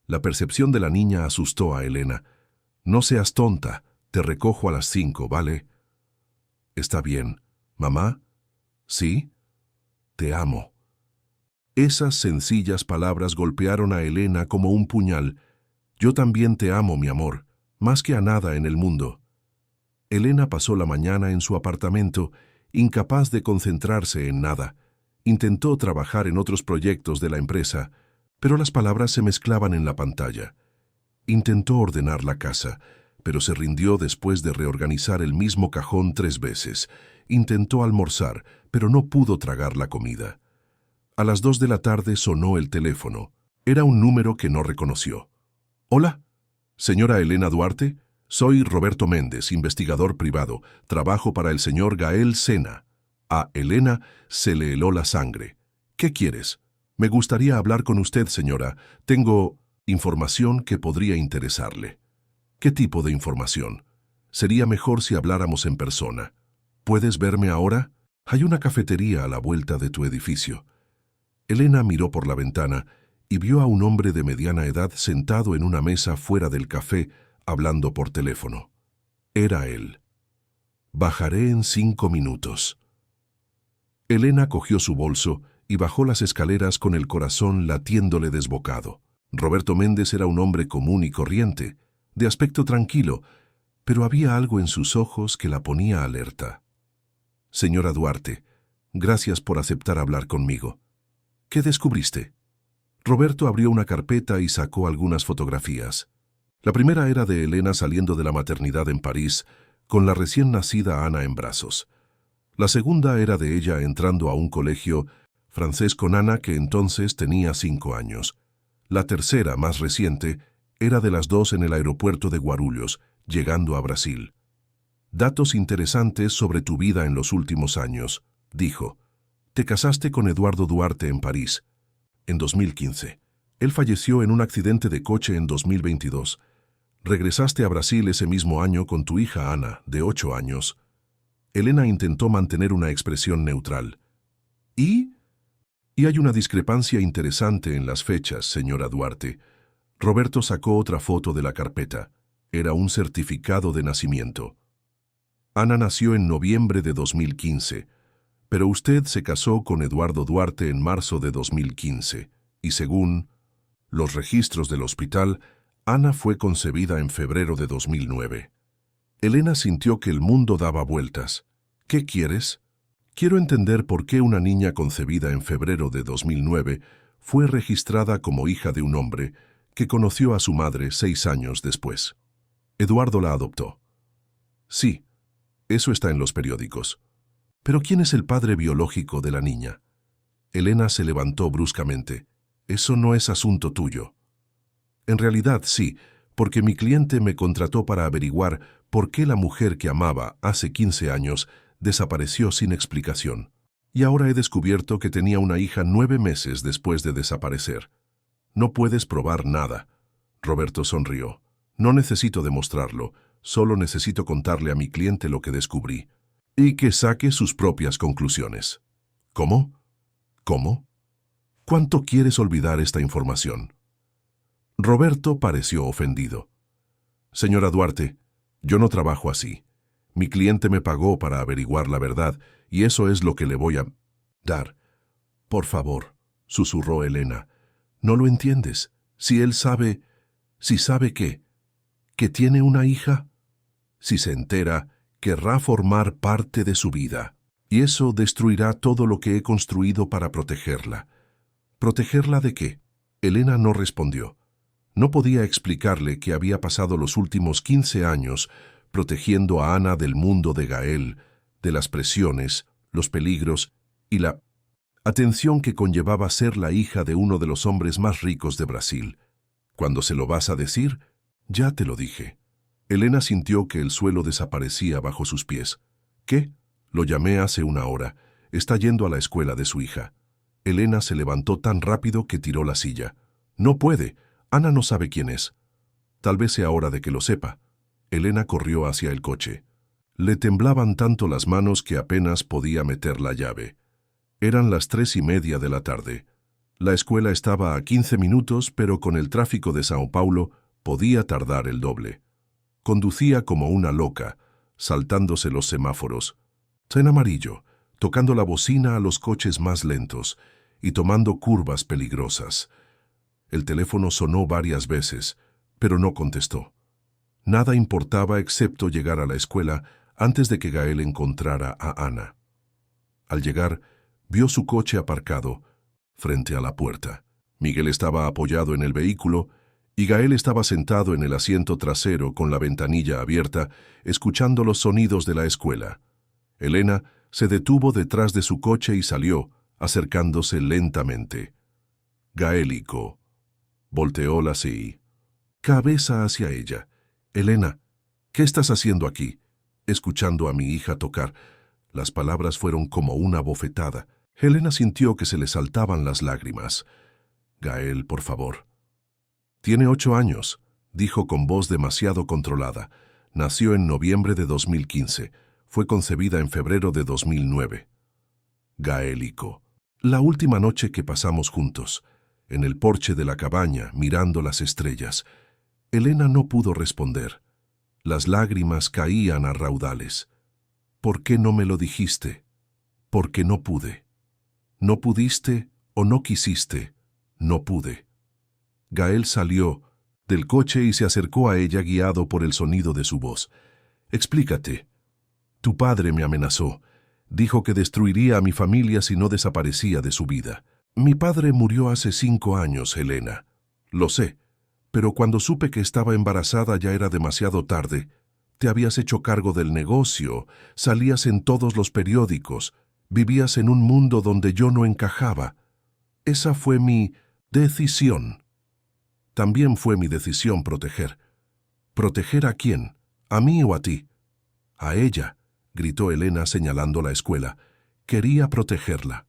La percepción de la niña asustó a Elena. «No seas tonta, te recojo a las 5, ¿vale?» «Está bien. ¿Mamá?» «¿Sí? Te amo». Esas sencillas palabras golpearon a Elena como un puñal. «Yo también te amo, mi amor, más que a nada en el mundo». Elena pasó la mañana en su apartamento, incapaz de concentrarse en nada. Intentó trabajar en otros proyectos de la empresa, pero las palabras se mezclaban en la pantalla. Intentó ordenar la casa, pero se rindió después de reorganizar el mismo cajón 3 veces. Intentó almorzar, pero no pudo tragar la comida. A las 2 de la tarde sonó el teléfono. Era un número que no reconoció. «Hola, señora Elena Duarte, soy Roberto Méndez, investigador privado. Trabajo para el señor Gael Sena». A Elena se le heló la sangre. «¿Qué quieres?» «Me gustaría hablar con usted, señora. Tengo información que podría interesarle». «¿Qué tipo de información?» «Sería mejor si habláramos en persona». «¿Puedes verme ahora? Hay una cafetería a la vuelta de tu edificio». Elena miró por la ventana y vio a un hombre de mediana edad sentado en una mesa fuera del café, hablando por teléfono. Era él. «Bajaré en 5 minutos». Elena cogió su bolso y bajó las escaleras con el corazón latiéndole desbocado. Roberto Méndez era un hombre común y corriente, de aspecto tranquilo, pero había algo en sus ojos que la ponía alerta. «Señora Duarte, gracias por aceptar hablar conmigo. ¿Qué descubriste?» Roberto abrió una carpeta y sacó algunas fotografías. La primera era de Elena saliendo de la maternidad en París, con la recién nacida Ana en brazos. La segunda era de ella entrando a un colegio francés con Ana, que entonces tenía 5 años. La tercera, más reciente, era de las 2 en el aeropuerto de Guarulhos, llegando a Brasil. «Datos interesantes sobre tu vida en los últimos años», dijo. «Te casaste con Eduardo Duarte en París, en 2015. Él falleció en un accidente de coche en 2022. Regresaste a Brasil ese mismo año con tu hija Ana, de 8 años». Elena intentó mantener una expresión neutral. «¿Y?» «Y hay una discrepancia interesante en las fechas, señora Duarte». Roberto sacó otra foto de la carpeta. Era un certificado de nacimiento. «Ana nació en noviembre de 2015, pero usted se casó con Eduardo Duarte en marzo de 2015, y según los registros del hospital, Ana fue concebida en febrero de 2009. Elena sintió que el mundo daba vueltas. «¿Qué quieres?» «Quiero entender por qué una niña concebida en febrero de 2009 fue registrada como hija de un hombre que conoció a su madre 6 años después. Eduardo la adoptó». «Sí, eso está en los periódicos. Pero ¿quién es el padre biológico de la niña?» Elena se levantó bruscamente. «Eso no es asunto tuyo». «En realidad sí, porque mi cliente me contrató para averiguar por qué la mujer que amaba hace 15 años desapareció sin explicación. Y ahora he descubierto que tenía una hija 9 meses después de desaparecer». «No puedes probar nada». Roberto sonrió. «No necesito demostrarlo, solo necesito contarle a mi cliente lo que descubrí. Y que saque sus propias conclusiones». «¿Cómo? ¿Cómo? ¿Cuánto quieres olvidar esta información?» Roberto pareció ofendido. «Señora Duarte, yo no trabajo así. Mi cliente me pagó para averiguar la verdad, y eso es lo que le voy a dar». «Por favor», susurró Elena. «No lo entiendes. Si él sabe...» Si sabe que tiene una hija, si se entera, querrá formar parte de su vida. Y eso destruirá todo lo que he construido para protegerla. ¿Protegerla de qué? Elena no respondió. No podía explicarle que había pasado los últimos 15 años protegiendo a Ana del mundo de Gael, de las presiones, los peligros y la atención que conllevaba ser la hija de uno de los hombres más ricos de Brasil. Cuando se lo vas a decir, ya te lo dije. Elena sintió que el suelo desaparecía bajo sus pies. ¿Qué? Lo llamé hace una hora. Está yendo a la escuela de su hija. Elena se levantó tan rápido que tiró la silla. No puede. Ana no sabe quién es. Tal vez sea hora de que lo sepa. Elena corrió hacia el coche. Le temblaban tanto las manos que apenas podía meter la llave. Eran las 3:30 de la tarde. La escuela estaba a 15 minutos, pero con el tráfico de Sao Paulo podía tardar el doble. Conducía como una loca, saltándose los semáforos, en amarillo, tocando la bocina a los coches más lentos y tomando curvas peligrosas. El teléfono sonó varias veces, pero no contestó. Nada importaba excepto llegar a la escuela antes de que Gael encontrara a Ana. Al llegar, vio su coche aparcado frente a la puerta. Miguel estaba apoyado en el vehículo y Gael estaba sentado en el asiento trasero con la ventanilla abierta, escuchando los sonidos de la escuela. Elena se detuvo detrás de su coche y salió, acercándose lentamente. Gaélico. Volteó la cabeza hacia ella. Elena, ¿qué estás haciendo aquí? Escuchando a mi hija tocar. Las palabras fueron como una bofetada. Elena sintió que se le saltaban las lágrimas. Gael, por favor. Tiene 8 años, dijo con voz demasiado controlada. Nació en noviembre de 2015. Fue concebida en febrero de 2009. Gaélico. La última noche que pasamos juntos, en el porche de la cabaña, mirando las estrellas. Elena no pudo responder. Las lágrimas caían a raudales. ¿Por qué no me lo dijiste? Porque no pude. No pudiste o no quisiste. No pude. Gael salió del coche y se acercó a ella guiado por el sonido de su voz. Explícate. Tu padre me amenazó. Dijo que destruiría a mi familia si no desaparecía de su vida. Mi padre murió hace 5 años, Elena. Lo sé, pero cuando supe que estaba embarazada ya era demasiado tarde. Te habías hecho cargo del negocio, salías en todos los periódicos, vivías en un mundo donde yo no encajaba. Esa fue mi decisión. También fue mi decisión proteger. ¿Proteger a quién? ¿A mí o a ti? A ella, gritó Elena señalando la escuela. Quería protegerla.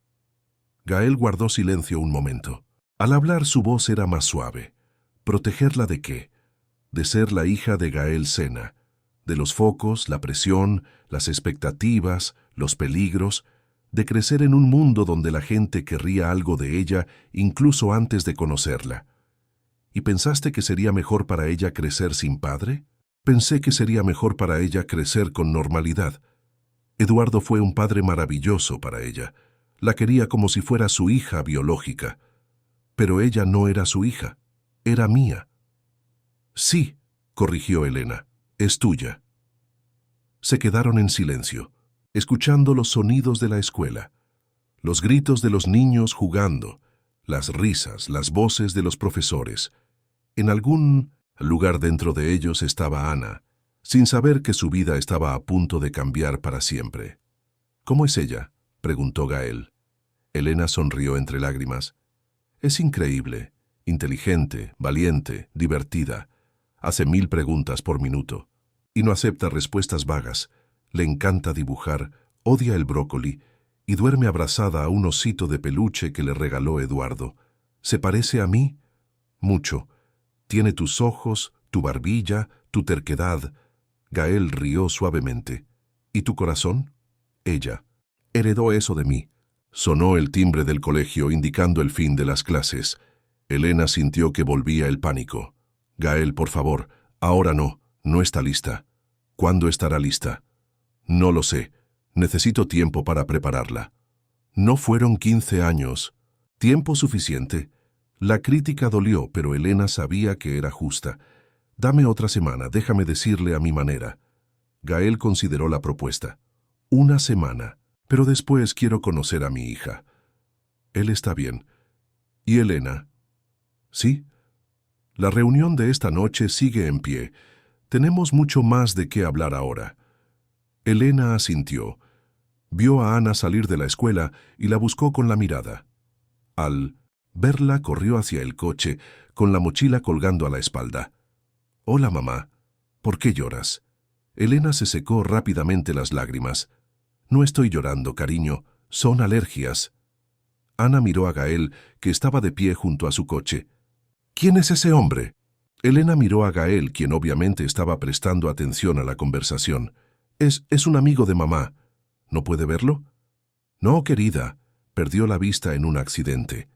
Gael guardó silencio un momento. Al hablar su voz era más suave. ¿Protegerla de qué? De ser la hija de Gael Sena. De los focos, la presión, las expectativas, los peligros, de crecer en un mundo donde la gente querría algo de ella incluso antes de conocerla. ¿Y pensaste que sería mejor para ella crecer sin padre? Pensé que sería mejor para ella crecer con normalidad. Eduardo fue un padre maravilloso para ella. La quería como si fuera su hija biológica. Pero ella no era su hija, era mía. Sí, corrigió Elena, es tuya. Se quedaron en silencio, escuchando los sonidos de la escuela, los gritos de los niños jugando, las risas, las voces de los profesores. En algún lugar dentro de ellos estaba Ana, sin saber que su vida estaba a punto de cambiar para siempre. ¿Cómo es ella?, preguntó Gael. Elena sonrió entre lágrimas. Es increíble, inteligente, valiente, divertida. Hace 1000 preguntas por minuto y no acepta respuestas vagas. Le encanta dibujar, odia el brócoli y duerme abrazada a un osito de peluche que le regaló Eduardo. ¿Se parece a mí? Mucho. Tiene tus ojos, tu barbilla, tu terquedad. Gael rió suavemente. ¿Y tu corazón? Ella. Heredó eso de mí. Sonó el timbre del colegio indicando el fin de las clases. Elena sintió que volvía el pánico. Gael, por favor, ahora no, no está lista. ¿Cuándo estará lista? No lo sé. Necesito tiempo para prepararla. No fueron 15 años. Tiempo suficiente. La crítica dolió, pero Elena sabía que era justa. «Dame otra semana, déjame decirle a mi manera». Gael consideró la propuesta. «Una semana, pero después quiero conocer a mi hija». «Él está bien». «¿Y Elena?» «Sí». «La reunión de esta noche sigue en pie. Tenemos mucho más de qué hablar ahora». Elena asintió. Vio a Ana salir de la escuela y la buscó con la mirada. Al verla, corrió hacia el coche, con la mochila colgando a la espalda. «Hola, mamá. ¿Por qué lloras?» Elena se secó rápidamente las lágrimas. «No estoy llorando, cariño. Son alergias». Ana miró a Gael, que estaba de pie junto a su coche. «¿Quién es ese hombre?» Elena miró a Gael, quien obviamente estaba prestando atención a la conversación. Es un amigo de mamá. ¿No puede verlo?» «No, querida. Perdió la vista en un accidente».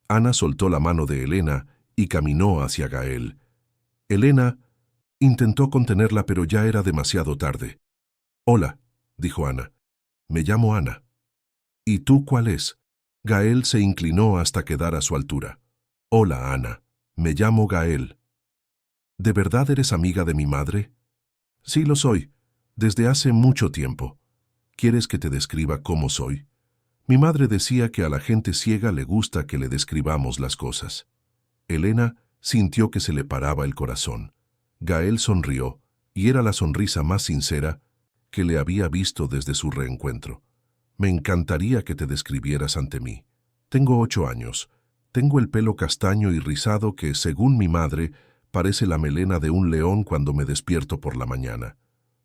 Ana soltó la mano de Elena y caminó hacia Gael. Elena intentó contenerla, pero ya era demasiado tarde. «Hola», dijo Ana. «Me llamo Ana». «¿Y tú cuál es?» Gael se inclinó hasta quedar a su altura. «Hola, Ana. Me llamo Gael». «¿De verdad eres amiga de mi madre?» «Sí, lo soy. Desde hace mucho tiempo». «¿Quieres que te describa cómo soy?» «Mi madre decía que a la gente ciega le gusta que le describamos las cosas». Elena sintió que se le paraba el corazón. Gael sonrió, y era la sonrisa más sincera que le había visto desde su reencuentro. «Me encantaría que te describieras ante mí. Tengo 8 años. Tengo el pelo castaño y rizado que, según mi madre, parece la melena de un león cuando me despierto por la mañana.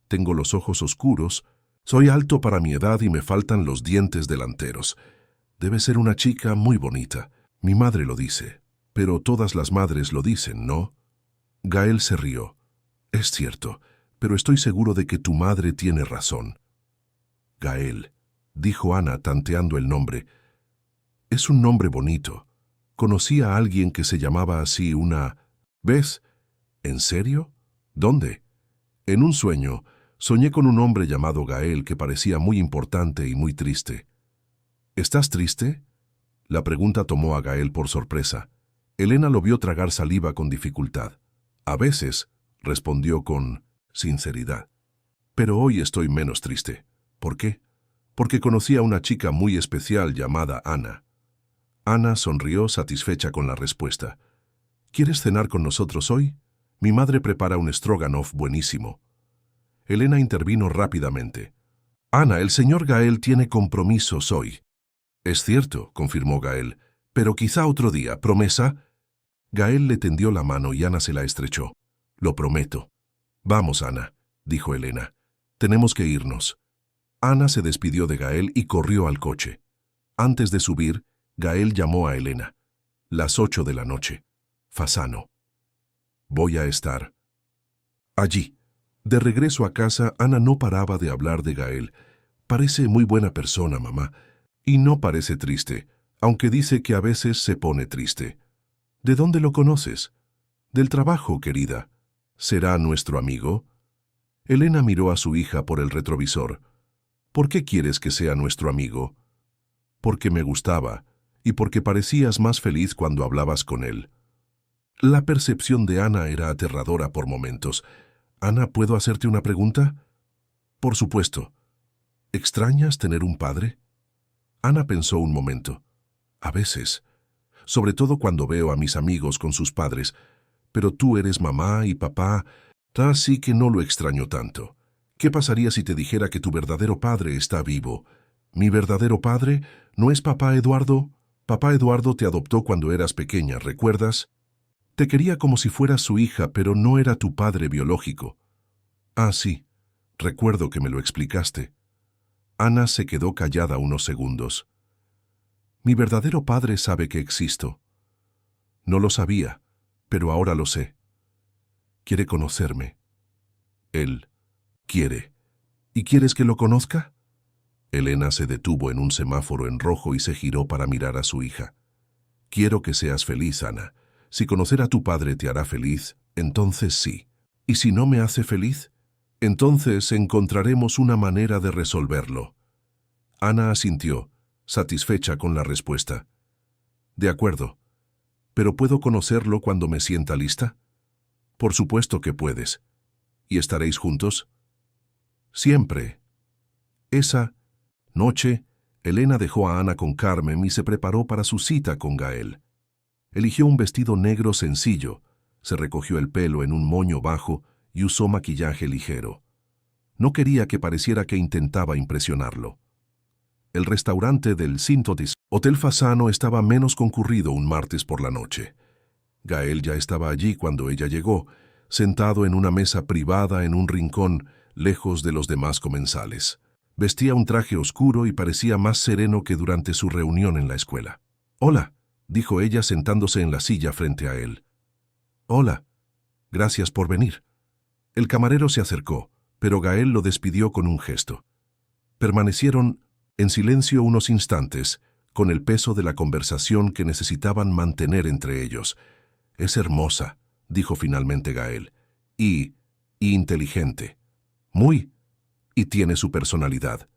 Tengo los ojos oscuros. Soy alto para mi edad y me faltan los dientes delanteros. Debe ser una chica muy bonita. Mi madre lo dice. Pero todas las madres lo dicen, ¿no?» Gael se rió. «Es cierto, pero estoy seguro de que tu madre tiene razón». «Gael», dijo Ana tanteando el nombre. «Es un nombre bonito. Conocí a alguien que se llamaba así una... ¿Ves? ¿En serio? ¿Dónde?» «En un sueño. Soñé con un hombre llamado Gael que parecía muy importante y muy triste». «¿Estás triste?» La pregunta tomó a Gael por sorpresa. Elena lo vio tragar saliva con dificultad. «A veces», respondió con sinceridad. «Pero hoy estoy menos triste». «¿Por qué?» «Porque conocí a una chica muy especial llamada Ana». Ana sonrió satisfecha con la respuesta. «¿Quieres cenar con nosotros hoy? Mi madre prepara un stroganoff buenísimo». Elena intervino rápidamente. «Ana, el señor Gael tiene compromisos hoy». «Es cierto», confirmó Gael, «pero quizá otro día. ¿Promesa?» Gael le tendió la mano y Ana se la estrechó. «Lo prometo». «Vamos, Ana», dijo Elena. «Tenemos que irnos». Ana se despidió de Gael y corrió al coche. Antes de subir, Gael llamó a Elena. Las 8 de la noche. Fasano. «Voy a estar allí». De regreso a casa, Ana no paraba de hablar de Gael. «Parece muy buena persona, mamá. Y no parece triste, aunque dice que a veces se pone triste». «¿De dónde lo conoces?» «Del trabajo, querida». «¿Será nuestro amigo?» Elena miró a su hija por el retrovisor. «¿Por qué quieres que sea nuestro amigo?» «Porque me gustaba, y porque parecías más feliz cuando hablabas con él». La percepción de Ana era aterradora por momentos. «Ana, ¿puedo hacerte una pregunta?» «Por supuesto». «¿Extrañas tener un padre?» Ana pensó un momento. «A veces. Sobre todo cuando veo a mis amigos con sus padres. Pero tú eres mamá y papá, así que no lo extraño tanto. ¿Qué pasaría si te dijera que tu verdadero padre está vivo?» «¿Mi verdadero padre? ¿No es papá Eduardo?» «Papá Eduardo te adoptó cuando eras pequeña, ¿recuerdas? Te quería como si fueras su hija, pero no era tu padre biológico». «Ah, sí. Recuerdo que me lo explicaste». Ana se quedó callada unos segundos. «Mi verdadero padre sabe que existo». «No lo sabía, pero ahora lo sé. Quiere conocerme». «Él quiere. ¿Y quieres que lo conozca?» Elena se detuvo en un semáforo en rojo y se giró para mirar a su hija. «Quiero que seas feliz, Ana. Si conocer a tu padre te hará feliz, entonces sí. ¿Y si no me hace feliz? Entonces encontraremos una manera de resolverlo». Ana asintió, satisfecha con la respuesta. «De acuerdo. ¿Pero puedo conocerlo cuando me sienta lista? Por supuesto que puedes. ¿Y estaréis juntos? Siempre. Esa noche, Elena dejó a Ana con Carmen y se preparó para su cita con Gael. Eligió un vestido negro sencillo, se recogió el pelo en un moño bajo y usó maquillaje ligero. No quería que pareciera que intentaba impresionarlo. El restaurante del Syntotis Hotel Fasano estaba menos concurrido un martes por la noche. Gael ya estaba allí cuando ella llegó, sentado en una mesa privada en un rincón, lejos de los demás comensales. Vestía un traje oscuro y parecía más sereno que durante su reunión en la escuela. «Hola», dijo ella sentándose en la silla frente a él. «Hola. Gracias por venir». El camarero se acercó, pero Gael lo despidió con un gesto. Permanecieron en silencio unos instantes, con el peso de la conversación que necesitaban mantener entre ellos. «Es hermosa», dijo finalmente Gael, y inteligente. «Muy. Y tiene su personalidad».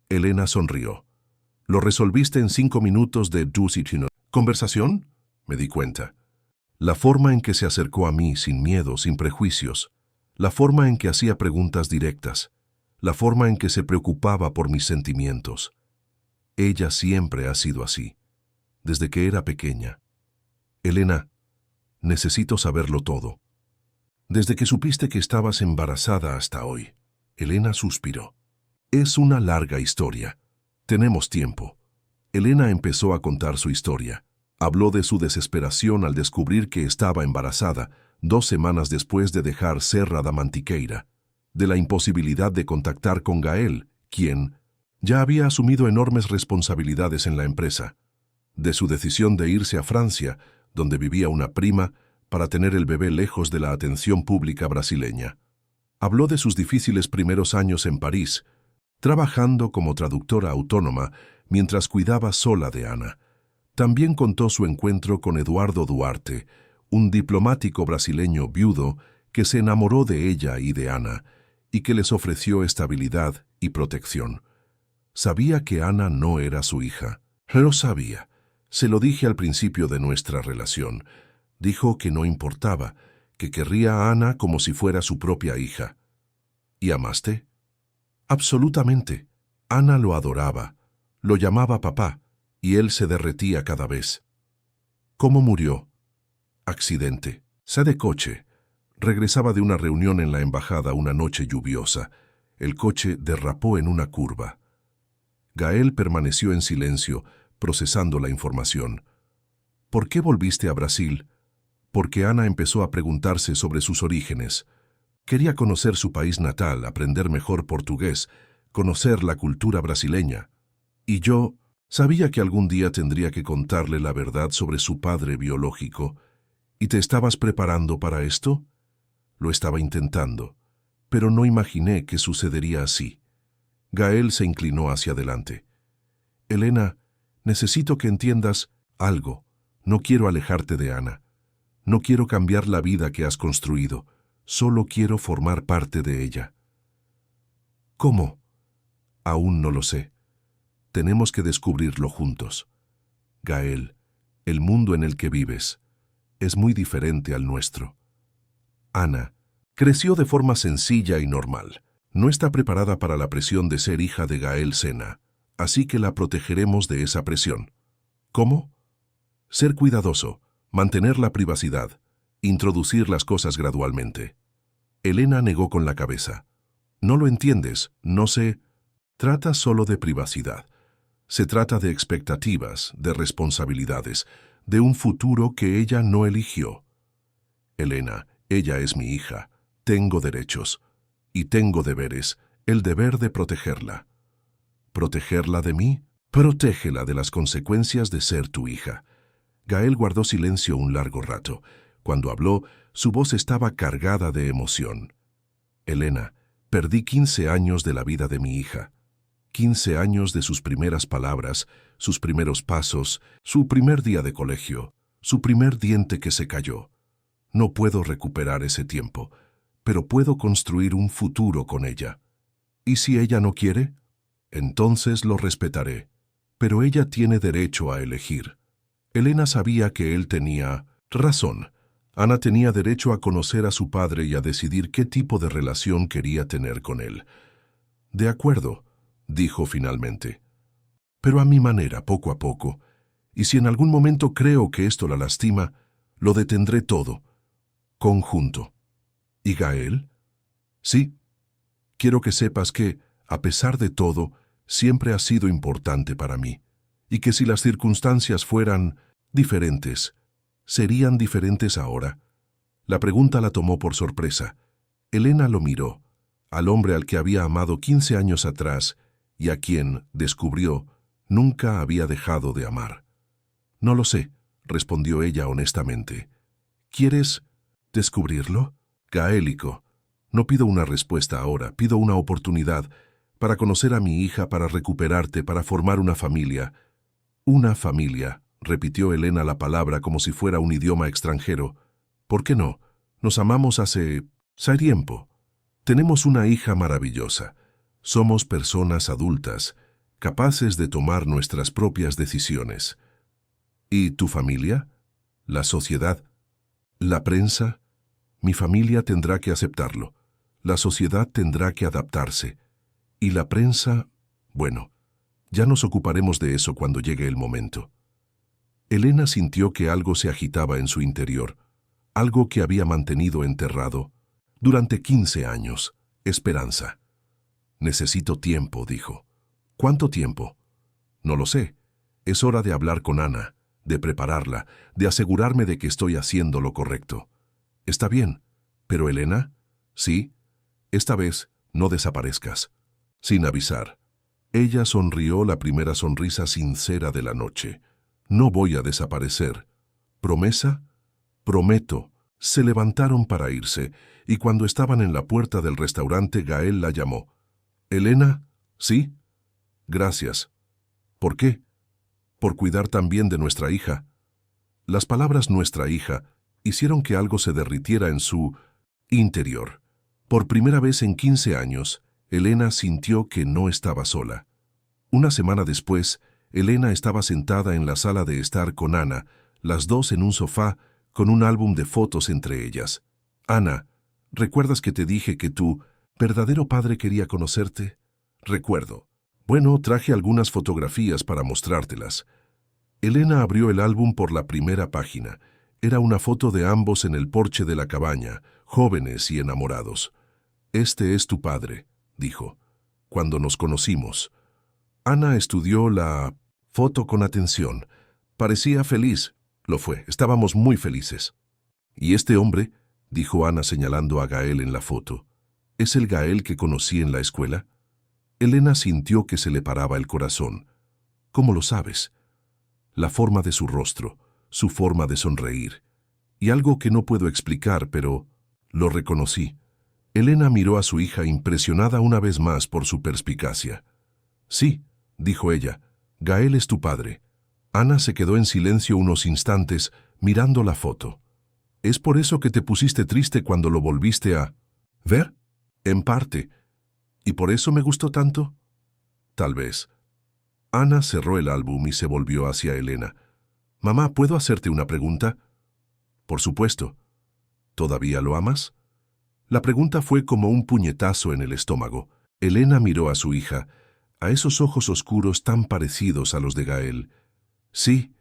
Elena sonrió. «Lo resolviste en 5 minutos de conversación», me di cuenta. La forma en que se acercó a mí sin miedo, sin prejuicios. La forma en que hacía preguntas directas. La forma en que se preocupaba por mis sentimientos. Ella siempre ha sido así, desde que era pequeña. «Elena, necesito saberlo todo. Desde que supiste que estabas embarazada hasta hoy». Elena suspiró. «Es una larga historia. Tenemos tiempo». Elena empezó a contar su historia. Habló de su desesperación al descubrir que estaba embarazada 2 semanas después de dejar Serra da Mantiqueira, de la imposibilidad de contactar con Gael, quien ya había asumido enormes responsabilidades en la empresa, de su decisión de irse a Francia, donde vivía una prima, para tener el bebé lejos de la atención pública brasileña. Habló de sus difíciles primeros años en París, trabajando como traductora autónoma mientras cuidaba sola de Ana. También contó su encuentro con Eduardo Duarte, un diplomático brasileño viudo que se enamoró de ella y de Ana, y que les ofreció estabilidad y protección. Sabía que Ana no era su hija. Lo sabía. Se lo dije al principio de nuestra relación. Dijo que no importaba, que querría a Ana como si fuera su propia hija. ¿Y amaste? Absolutamente. Ana lo adoraba, lo llamaba papá, y él se derretía cada vez. ¿Cómo murió? Accidente. Se de coche. Regresaba de una reunión en la embajada una noche lluviosa. El coche derrapó en una curva. Gael permaneció en silencio, procesando la información. ¿Por qué volviste a Brasil? Porque Ana empezó a preguntarse sobre sus orígenes. Quería conocer su país natal, aprender mejor portugués, conocer la cultura brasileña. Y yo sabía que algún día tendría que contarle la verdad sobre su padre biológico. ¿Y te estabas preparando para esto? Lo estaba intentando, pero no imaginé que sucedería así. Gael se inclinó hacia adelante. Elena, necesito que entiendas algo. No quiero alejarte de Ana. No quiero cambiar la vida que has construido. Solo quiero formar parte de ella. ¿Cómo? Aún no lo sé. Tenemos que descubrirlo juntos. Gael, el mundo en el que vives es muy diferente al nuestro. Ana creció de forma sencilla y normal. No está preparada para la presión de ser hija de Gael Sena, así que la protegeremos de esa presión. ¿Cómo? Ser cuidadoso, mantener la privacidad, introducir las cosas gradualmente. Elena negó con la cabeza. No lo entiendes, no sé. Trata solo de privacidad. Se trata de expectativas, de responsabilidades, de un futuro que ella no eligió. Elena, ella es mi hija. Tengo derechos. Y tengo deberes, el deber de protegerla. ¿Protegerla de mí? Protégela de las consecuencias de ser tu hija. Gael guardó silencio un largo rato. Cuando habló, su voz estaba cargada de emoción. Elena, perdí 15 años de la vida de mi hija. 15 años de sus primeras palabras, sus primeros pasos, su primer día de colegio, su primer diente que se cayó. No puedo recuperar ese tiempo, pero puedo construir un futuro con ella. ¿Y si ella no quiere? Entonces lo respetaré. Pero ella tiene derecho a elegir. Elena sabía que él tenía razón. Ana tenía derecho a conocer a su padre y a decidir qué tipo de relación quería tener con él. De acuerdo, dijo finalmente. Pero a mi manera, poco a poco. Y si en algún momento creo que esto la lastima, lo detendré todo. Conjunto. ¿Y Gael? Sí. Quiero que sepas que, a pesar de todo, siempre ha sido importante para mí. Y que si las circunstancias fueran diferentes, ¿serían diferentes ahora? La pregunta la tomó por sorpresa. Elena lo miró, al hombre al que había amado 15 años atrás y a quien, descubrió, nunca había dejado de amar. No lo sé, respondió ella honestamente. ¿Quieres descubrirlo? Gaélico. No pido una respuesta ahora, pido una oportunidad para conocer a mi hija, para recuperarte, para formar una familia. Una familia, repitió Elena la palabra como si fuera un idioma extranjero. ¿Por qué no? Nos amamos hace tiempo. Tenemos una hija maravillosa. Somos personas adultas, capaces de tomar nuestras propias decisiones. ¿Y tu familia? ¿La sociedad? ¿La prensa? Mi familia tendrá que aceptarlo. La sociedad tendrá que adaptarse. Y la prensa, bueno, ya nos ocuparemos de eso cuando llegue el momento. Elena sintió que algo se agitaba en su interior, algo que había mantenido enterrado durante 15 años, esperanza. Necesito tiempo, dijo. ¿Cuánto tiempo? No lo sé. Es hora de hablar con Ana, de prepararla, de asegurarme de que estoy haciendo lo correcto. Está bien, pero Elena, sí, esta vez no desaparezcas. Sin avisar. Ella sonrió la primera sonrisa sincera de la noche. No voy a desaparecer. ¿Promesa? Prometo. Se levantaron para irse, y cuando estaban en la puerta del restaurante, Gael la llamó. ¿Elena? ¿Sí? Gracias. ¿Por qué? Por cuidar también de nuestra hija. Las palabras nuestra hija hicieron que algo se derritiera en su interior. Por primera vez en 15 años, Elena sintió que no estaba sola. Una semana después, Elena estaba sentada en la sala de estar con Ana, las dos en un sofá, con un álbum de fotos entre ellas. Ana, ¿recuerdas que te dije que tu verdadero padre quería conocerte? Recuerdo. Bueno, traje algunas fotografías para mostrártelas. Elena abrió el álbum por la primera página. Era una foto de ambos en el porche de la cabaña, jóvenes y enamorados. Este es tu padre, dijo, cuando nos conocimos. Ana estudió la foto con atención. Parecía feliz. Lo fue, estábamos muy felices. ¿Y este hombre? Dijo Ana señalando a Gael en la foto. ¿Es el Gael que conocí en la escuela? Elena sintió que se le paraba el corazón. ¿Cómo lo sabes? La forma de su rostro, su forma de sonreír. Y algo que no puedo explicar, pero lo reconocí. Elena miró a su hija impresionada una vez más por su perspicacia. Sí, dijo ella, Gael es tu padre. Ana se quedó en silencio unos instantes, mirando la foto. ¿Es por eso que te pusiste triste cuando lo volviste a ver? En parte. ¿Y por eso me gustó tanto? Tal vez. Ana cerró el álbum y se volvió hacia Elena. Mamá, ¿puedo hacerte una pregunta? Por supuesto. ¿Todavía lo amas? La pregunta fue como un puñetazo en el estómago. Elena miró a su hija, a esos ojos oscuros tan parecidos a los de Gael. Sí,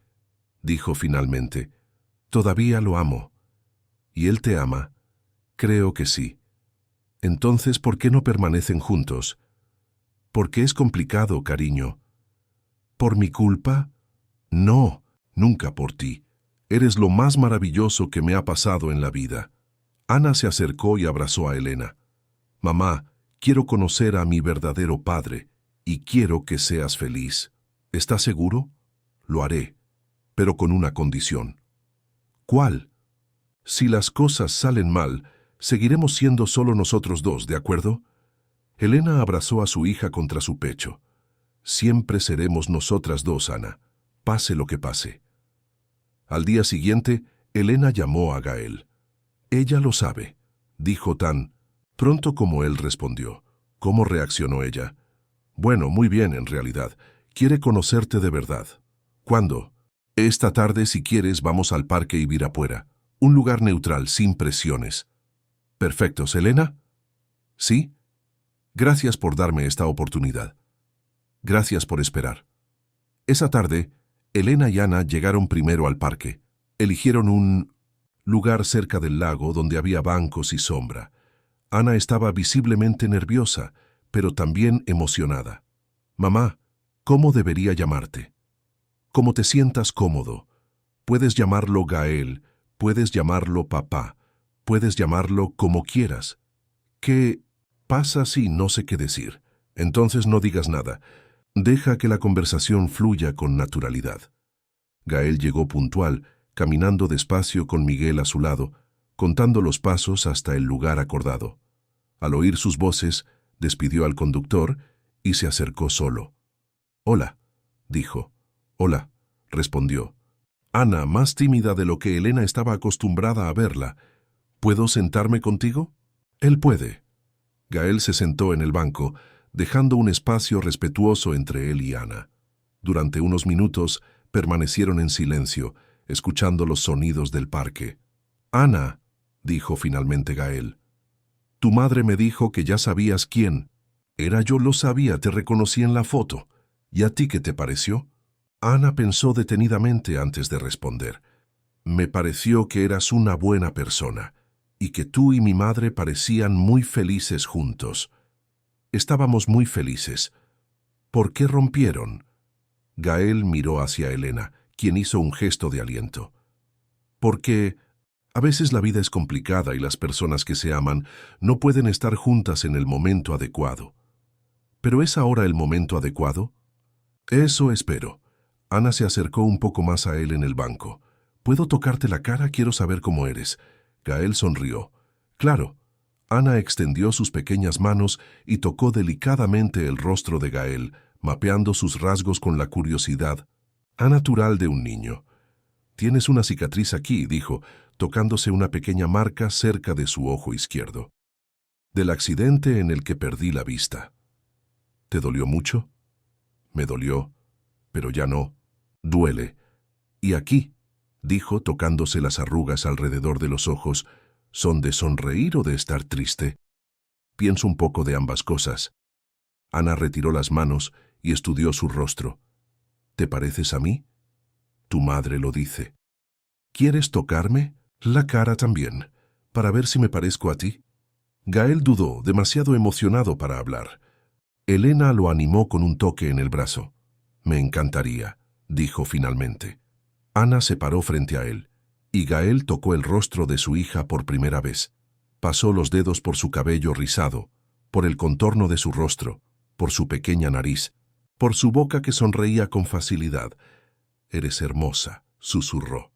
dijo finalmente, todavía lo amo. ¿Y él te ama? Creo que sí. Entonces, ¿por qué no permanecen juntos? Porque es complicado, cariño. ¿Por mi culpa? No, nunca por ti. Eres lo más maravilloso que me ha pasado en la vida. Ana se acercó y abrazó a Elena. Mamá, quiero conocer a mi verdadero padre y quiero que seas feliz. ¿Estás seguro? Lo haré, pero con una condición. ¿Cuál? Si las cosas salen mal, seguiremos siendo solo nosotros dos, ¿de acuerdo? Elena abrazó a su hija contra su pecho. Siempre seremos nosotras dos, Ana, pase lo que pase. Al día siguiente, Elena llamó a Gael. Ella lo sabe, dijo tan pronto como él respondió. ¿Cómo reaccionó ella? Bueno, muy bien en realidad. Quiere conocerte de verdad. ¿Cuándo? Esta tarde, si quieres, vamos al Parque Ibirapuera, un lugar neutral, sin presiones. Perfecto, ¿Selena? ¿Sí? Gracias por darme esta oportunidad. Gracias por esperar. Esa tarde, Elena y Ana llegaron primero al parque. Eligieron un lugar cerca del lago donde había bancos y sombra. Ana estaba visiblemente nerviosa, pero también emocionada. Mamá, ¿cómo debería llamarte? Como te sientas cómodo. Puedes llamarlo Gael, puedes llamarlo papá, puedes llamarlo como quieras. ¿Qué pasa si no sé qué decir? Entonces no digas nada. Deja que la conversación fluya con naturalidad. Gael llegó puntual, caminando despacio con Miguel a su lado, contando los pasos hasta el lugar acordado. Al oír sus voces, despidió al conductor y se acercó solo. «Hola», dijo. «Hola», respondió. Ana, más tímida de lo que Elena estaba acostumbrada a verla. «¿Puedo sentarme contigo?» «Él puede». Gael se sentó en el banco, dejando un espacio respetuoso entre él y Ana. Durante unos minutos permanecieron en silencio, escuchando los sonidos del parque. «Ana», dijo finalmente Gael, «tu madre me dijo que ya sabías quién. Era yo, lo sabía, te reconocí en la foto. ¿Y a ti qué te pareció?» Ana pensó detenidamente antes de responder. «Me pareció que eras una buena persona, y que tú y mi madre parecían muy felices juntos. Estábamos muy felices. ¿Por qué rompieron?» Gael miró hacia Elena, quien hizo un gesto de aliento. «Porque a veces la vida es complicada y las personas que se aman no pueden estar juntas en el momento adecuado. ¿Pero es ahora el momento adecuado?» «Eso espero». Ana se acercó un poco más a él en el banco. «¿Puedo tocarte la cara? Quiero saber cómo eres». Gael sonrió. «Claro». Ana extendió sus pequeñas manos y tocó delicadamente el rostro de Gael, mapeando sus rasgos con la curiosidad natural de un niño. «Tienes una cicatriz aquí», dijo, tocándose una pequeña marca cerca de su ojo izquierdo. «Del accidente en el que perdí la vista». «¿Te dolió mucho?» «Me dolió, pero ya no. Duele. Y aquí», dijo, tocándose las arrugas alrededor de los ojos, «¿son de sonreír o de estar triste?» «Pienso un poco de ambas cosas». Ana retiró las manos y estudió su rostro. «¿Te pareces a mí?» «Tu madre lo dice». «¿Quieres tocarme?» «La cara también, para ver si me parezco a ti». Gael dudó, demasiado emocionado para hablar. Elena lo animó con un toque en el brazo. «Me encantaría», dijo finalmente. Ana se paró frente a él, y Gael tocó el rostro de su hija por primera vez. Pasó los dedos por su cabello rizado, por el contorno de su rostro, por su pequeña nariz, por su boca que sonreía con facilidad. «Eres hermosa», susurró.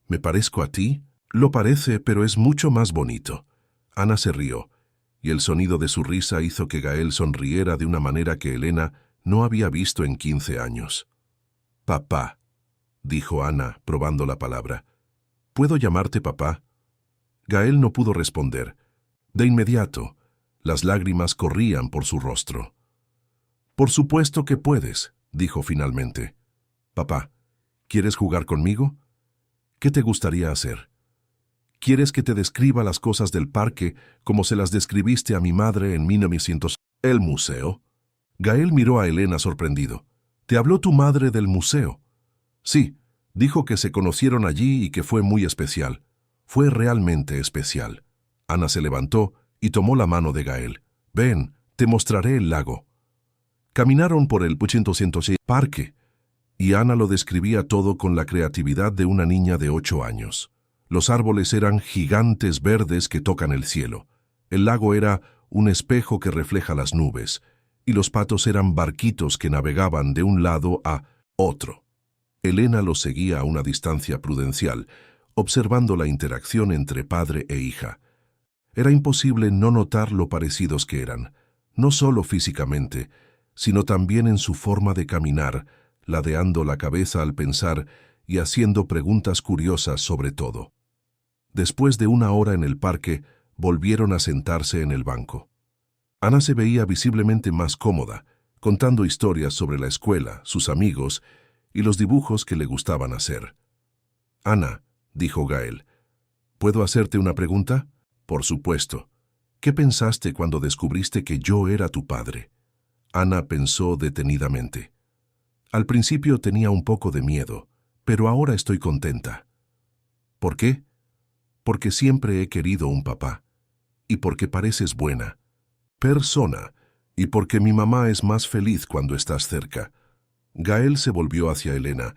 «¿Me parezco a ti?» «Lo parece, pero es mucho más bonito». Ana se rió, y el sonido de su risa hizo que Gael sonriera de una manera que Elena no había visto en 15 años. «Papá», dijo Ana, probando la palabra. «¿Puedo llamarte papá?» Gael no pudo responder. De inmediato, las lágrimas corrían por su rostro. «Por supuesto que puedes», dijo finalmente. «Papá, ¿quieres jugar conmigo? ¿Qué te gustaría hacer? ¿Quieres que te describa las cosas del parque como se las describiste a mi madre en 1900? ¿El museo?» Gael miró a Elena sorprendido. «¿Te habló tu madre del museo?» «Sí, dijo que se conocieron allí y que fue muy especial. Fue realmente especial». Ana se levantó y tomó la mano de Gael. «Ven, te mostraré el lago». Caminaron por el 806 parque, y Ana lo describía todo con la creatividad de una niña de 8 años. Los árboles eran gigantes verdes que tocan el cielo. El lago era un espejo que refleja las nubes, y los patos eran barquitos que navegaban de un lado a otro. Elena los seguía a una distancia prudencial, observando la interacción entre padre e hija. Era imposible no notar lo parecidos que eran, no solo físicamente, sino también en su forma de caminar, ladeando la cabeza al pensar y haciendo preguntas curiosas sobre todo. Después de una hora en el parque, volvieron a sentarse en el banco. Ana se veía visiblemente más cómoda, contando historias sobre la escuela, sus amigos y los dibujos que le gustaban hacer. «Ana», dijo Gael, «¿puedo hacerte una pregunta?» «Por supuesto. ¿Qué pensaste cuando descubriste que yo era tu padre?» Ana pensó detenidamente. «Al principio tenía un poco de miedo, pero ahora estoy contenta». «¿Por qué?» «Porque siempre he querido un papá. Y porque pareces buena persona. Y porque mi mamá es más feliz cuando estás cerca». Gael se volvió hacia Elena.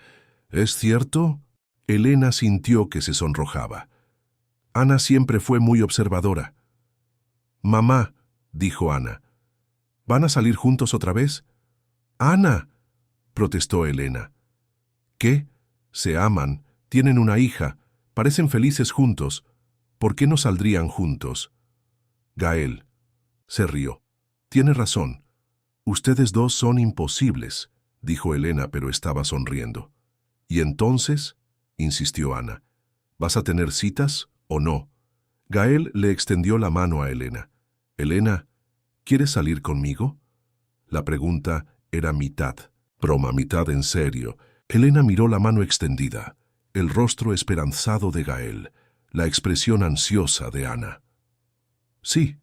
«¿Es cierto?» Elena sintió que se sonrojaba. Ana siempre fue muy observadora. «Mamá», dijo Ana, «¿van a salir juntos otra vez?» «Ana», protestó Elena. «¿Qué? Se aman, tienen una hija, parecen felices juntos. ¿Por qué no saldrían juntos?» Gael se rió. «Tiene razón. Ustedes dos son imposibles», dijo Elena, pero estaba sonriendo. «¿Y entonces?», insistió Ana. «¿Vas a tener citas o no?» Gael le extendió la mano a Elena. «Elena, ¿quieres salir conmigo?» La pregunta era mitad broma, mitad en serio. Elena miró la mano extendida, el rostro esperanzado de Gael, la expresión ansiosa de Ana. «Sí»,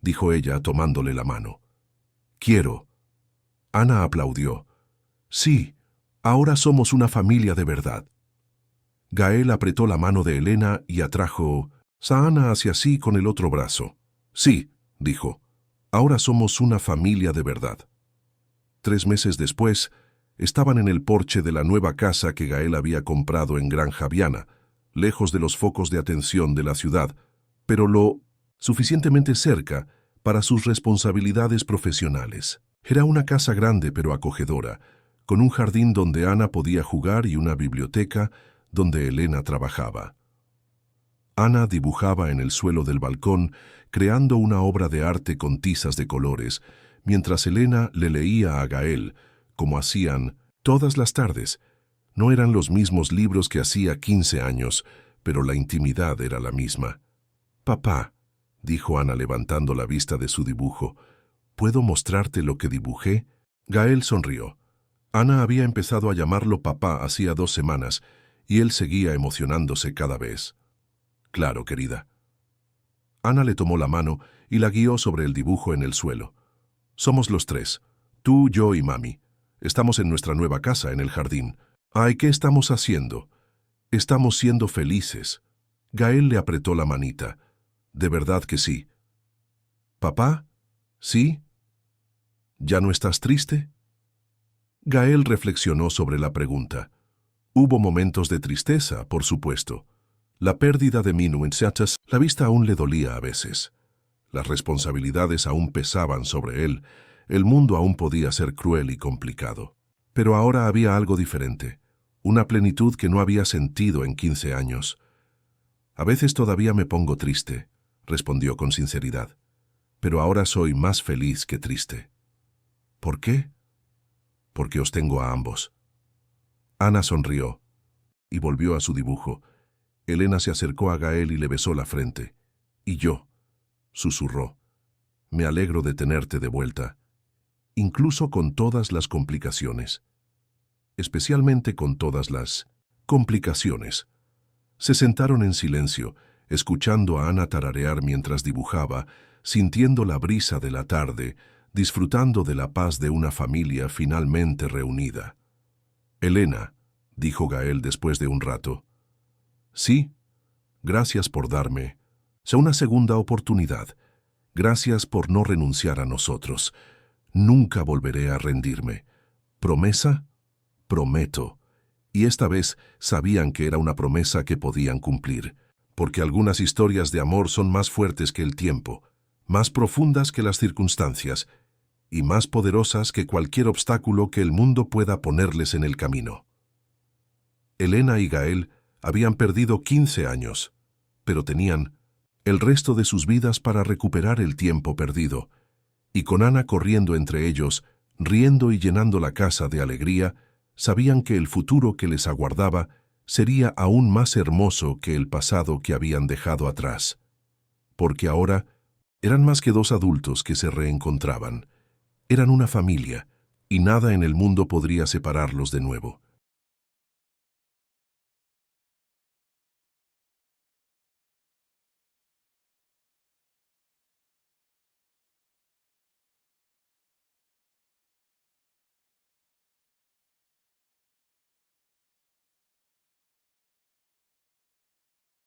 dijo ella tomándole la mano. «Quiero». Ana aplaudió. «Sí, ahora somos una familia de verdad». Gael apretó la mano de Elena y atrajo a Ana hacia sí con el otro brazo. «Sí», dijo, «ahora somos una familia de verdad». 3 meses después, estaban en el porche de la nueva casa que Gael había comprado en Granja Viana, lejos de los focos de atención de la ciudad, pero lo suficientemente cerca para sus responsabilidades profesionales. Era una casa grande pero acogedora, con un jardín donde Ana podía jugar y una biblioteca donde Elena trabajaba. Ana dibujaba en el suelo del balcón, creando una obra de arte con tizas de colores, mientras Elena le leía a Gael, como hacían todas las tardes. No eran los mismos libros que hacía 15 años, pero la intimidad era la misma. «Papá», dijo Ana levantando la vista de su dibujo, «¿puedo mostrarte lo que dibujé?» Gael sonrió. Ana había empezado a llamarlo papá hacía 2 semanas, y él seguía emocionándose cada vez. «Claro, querida». Ana le tomó la mano y la guió sobre el dibujo en el suelo. «Somos los 3, tú, yo y mami. Estamos en nuestra nueva casa en el jardín. Ay, ¿qué estamos haciendo? Estamos siendo felices». Gael le apretó la manita. «¿De verdad que sí?» «¿Papá? ¿Sí? ¿Ya no estás triste?» Gael reflexionó sobre la pregunta. Hubo momentos de tristeza, por supuesto. La pérdida de Minu en Seatas, la vista aún le dolía a veces. Las responsabilidades aún pesaban sobre él, el mundo aún podía ser cruel y complicado. Pero ahora había algo diferente, una plenitud que no había sentido en 15 años. «A veces todavía me pongo triste», respondió con sinceridad, «pero ahora soy más feliz que triste». «¿Por qué?» «Porque os tengo a ambos». Ana sonrió y volvió a su dibujo. Elena se acercó a Gael y le besó la frente. «Y yo», susurró, «me alegro de tenerte de vuelta, incluso con todas las complicaciones. Especialmente con todas las complicaciones». Se sentaron en silencio, escuchando a Ana tararear mientras dibujaba, sintiendo la brisa de la tarde, disfrutando de la paz de una familia finalmente reunida. «Elena», dijo Gael después de un rato. «Sí, gracias por darme una segunda oportunidad. Gracias por no renunciar a nosotros. Nunca volveré a rendirme. ¿Promesa?» «Prometo». Y esta vez sabían que era una promesa que podían cumplir, porque algunas historias de amor son más fuertes que el tiempo, más profundas que las circunstancias y más poderosas que cualquier obstáculo que el mundo pueda ponerles en el camino. Elena y Gael habían perdido 15 años, pero tenían el resto de sus vidas para recuperar el tiempo perdido, y con Ana corriendo entre ellos, riendo y llenando la casa de alegría, sabían que el futuro que les aguardaba sería aún más hermoso que el pasado que habían dejado atrás, porque ahora eran más que 2 adultos que se reencontraban. Eran una familia, y nada en el mundo podría separarlos de nuevo.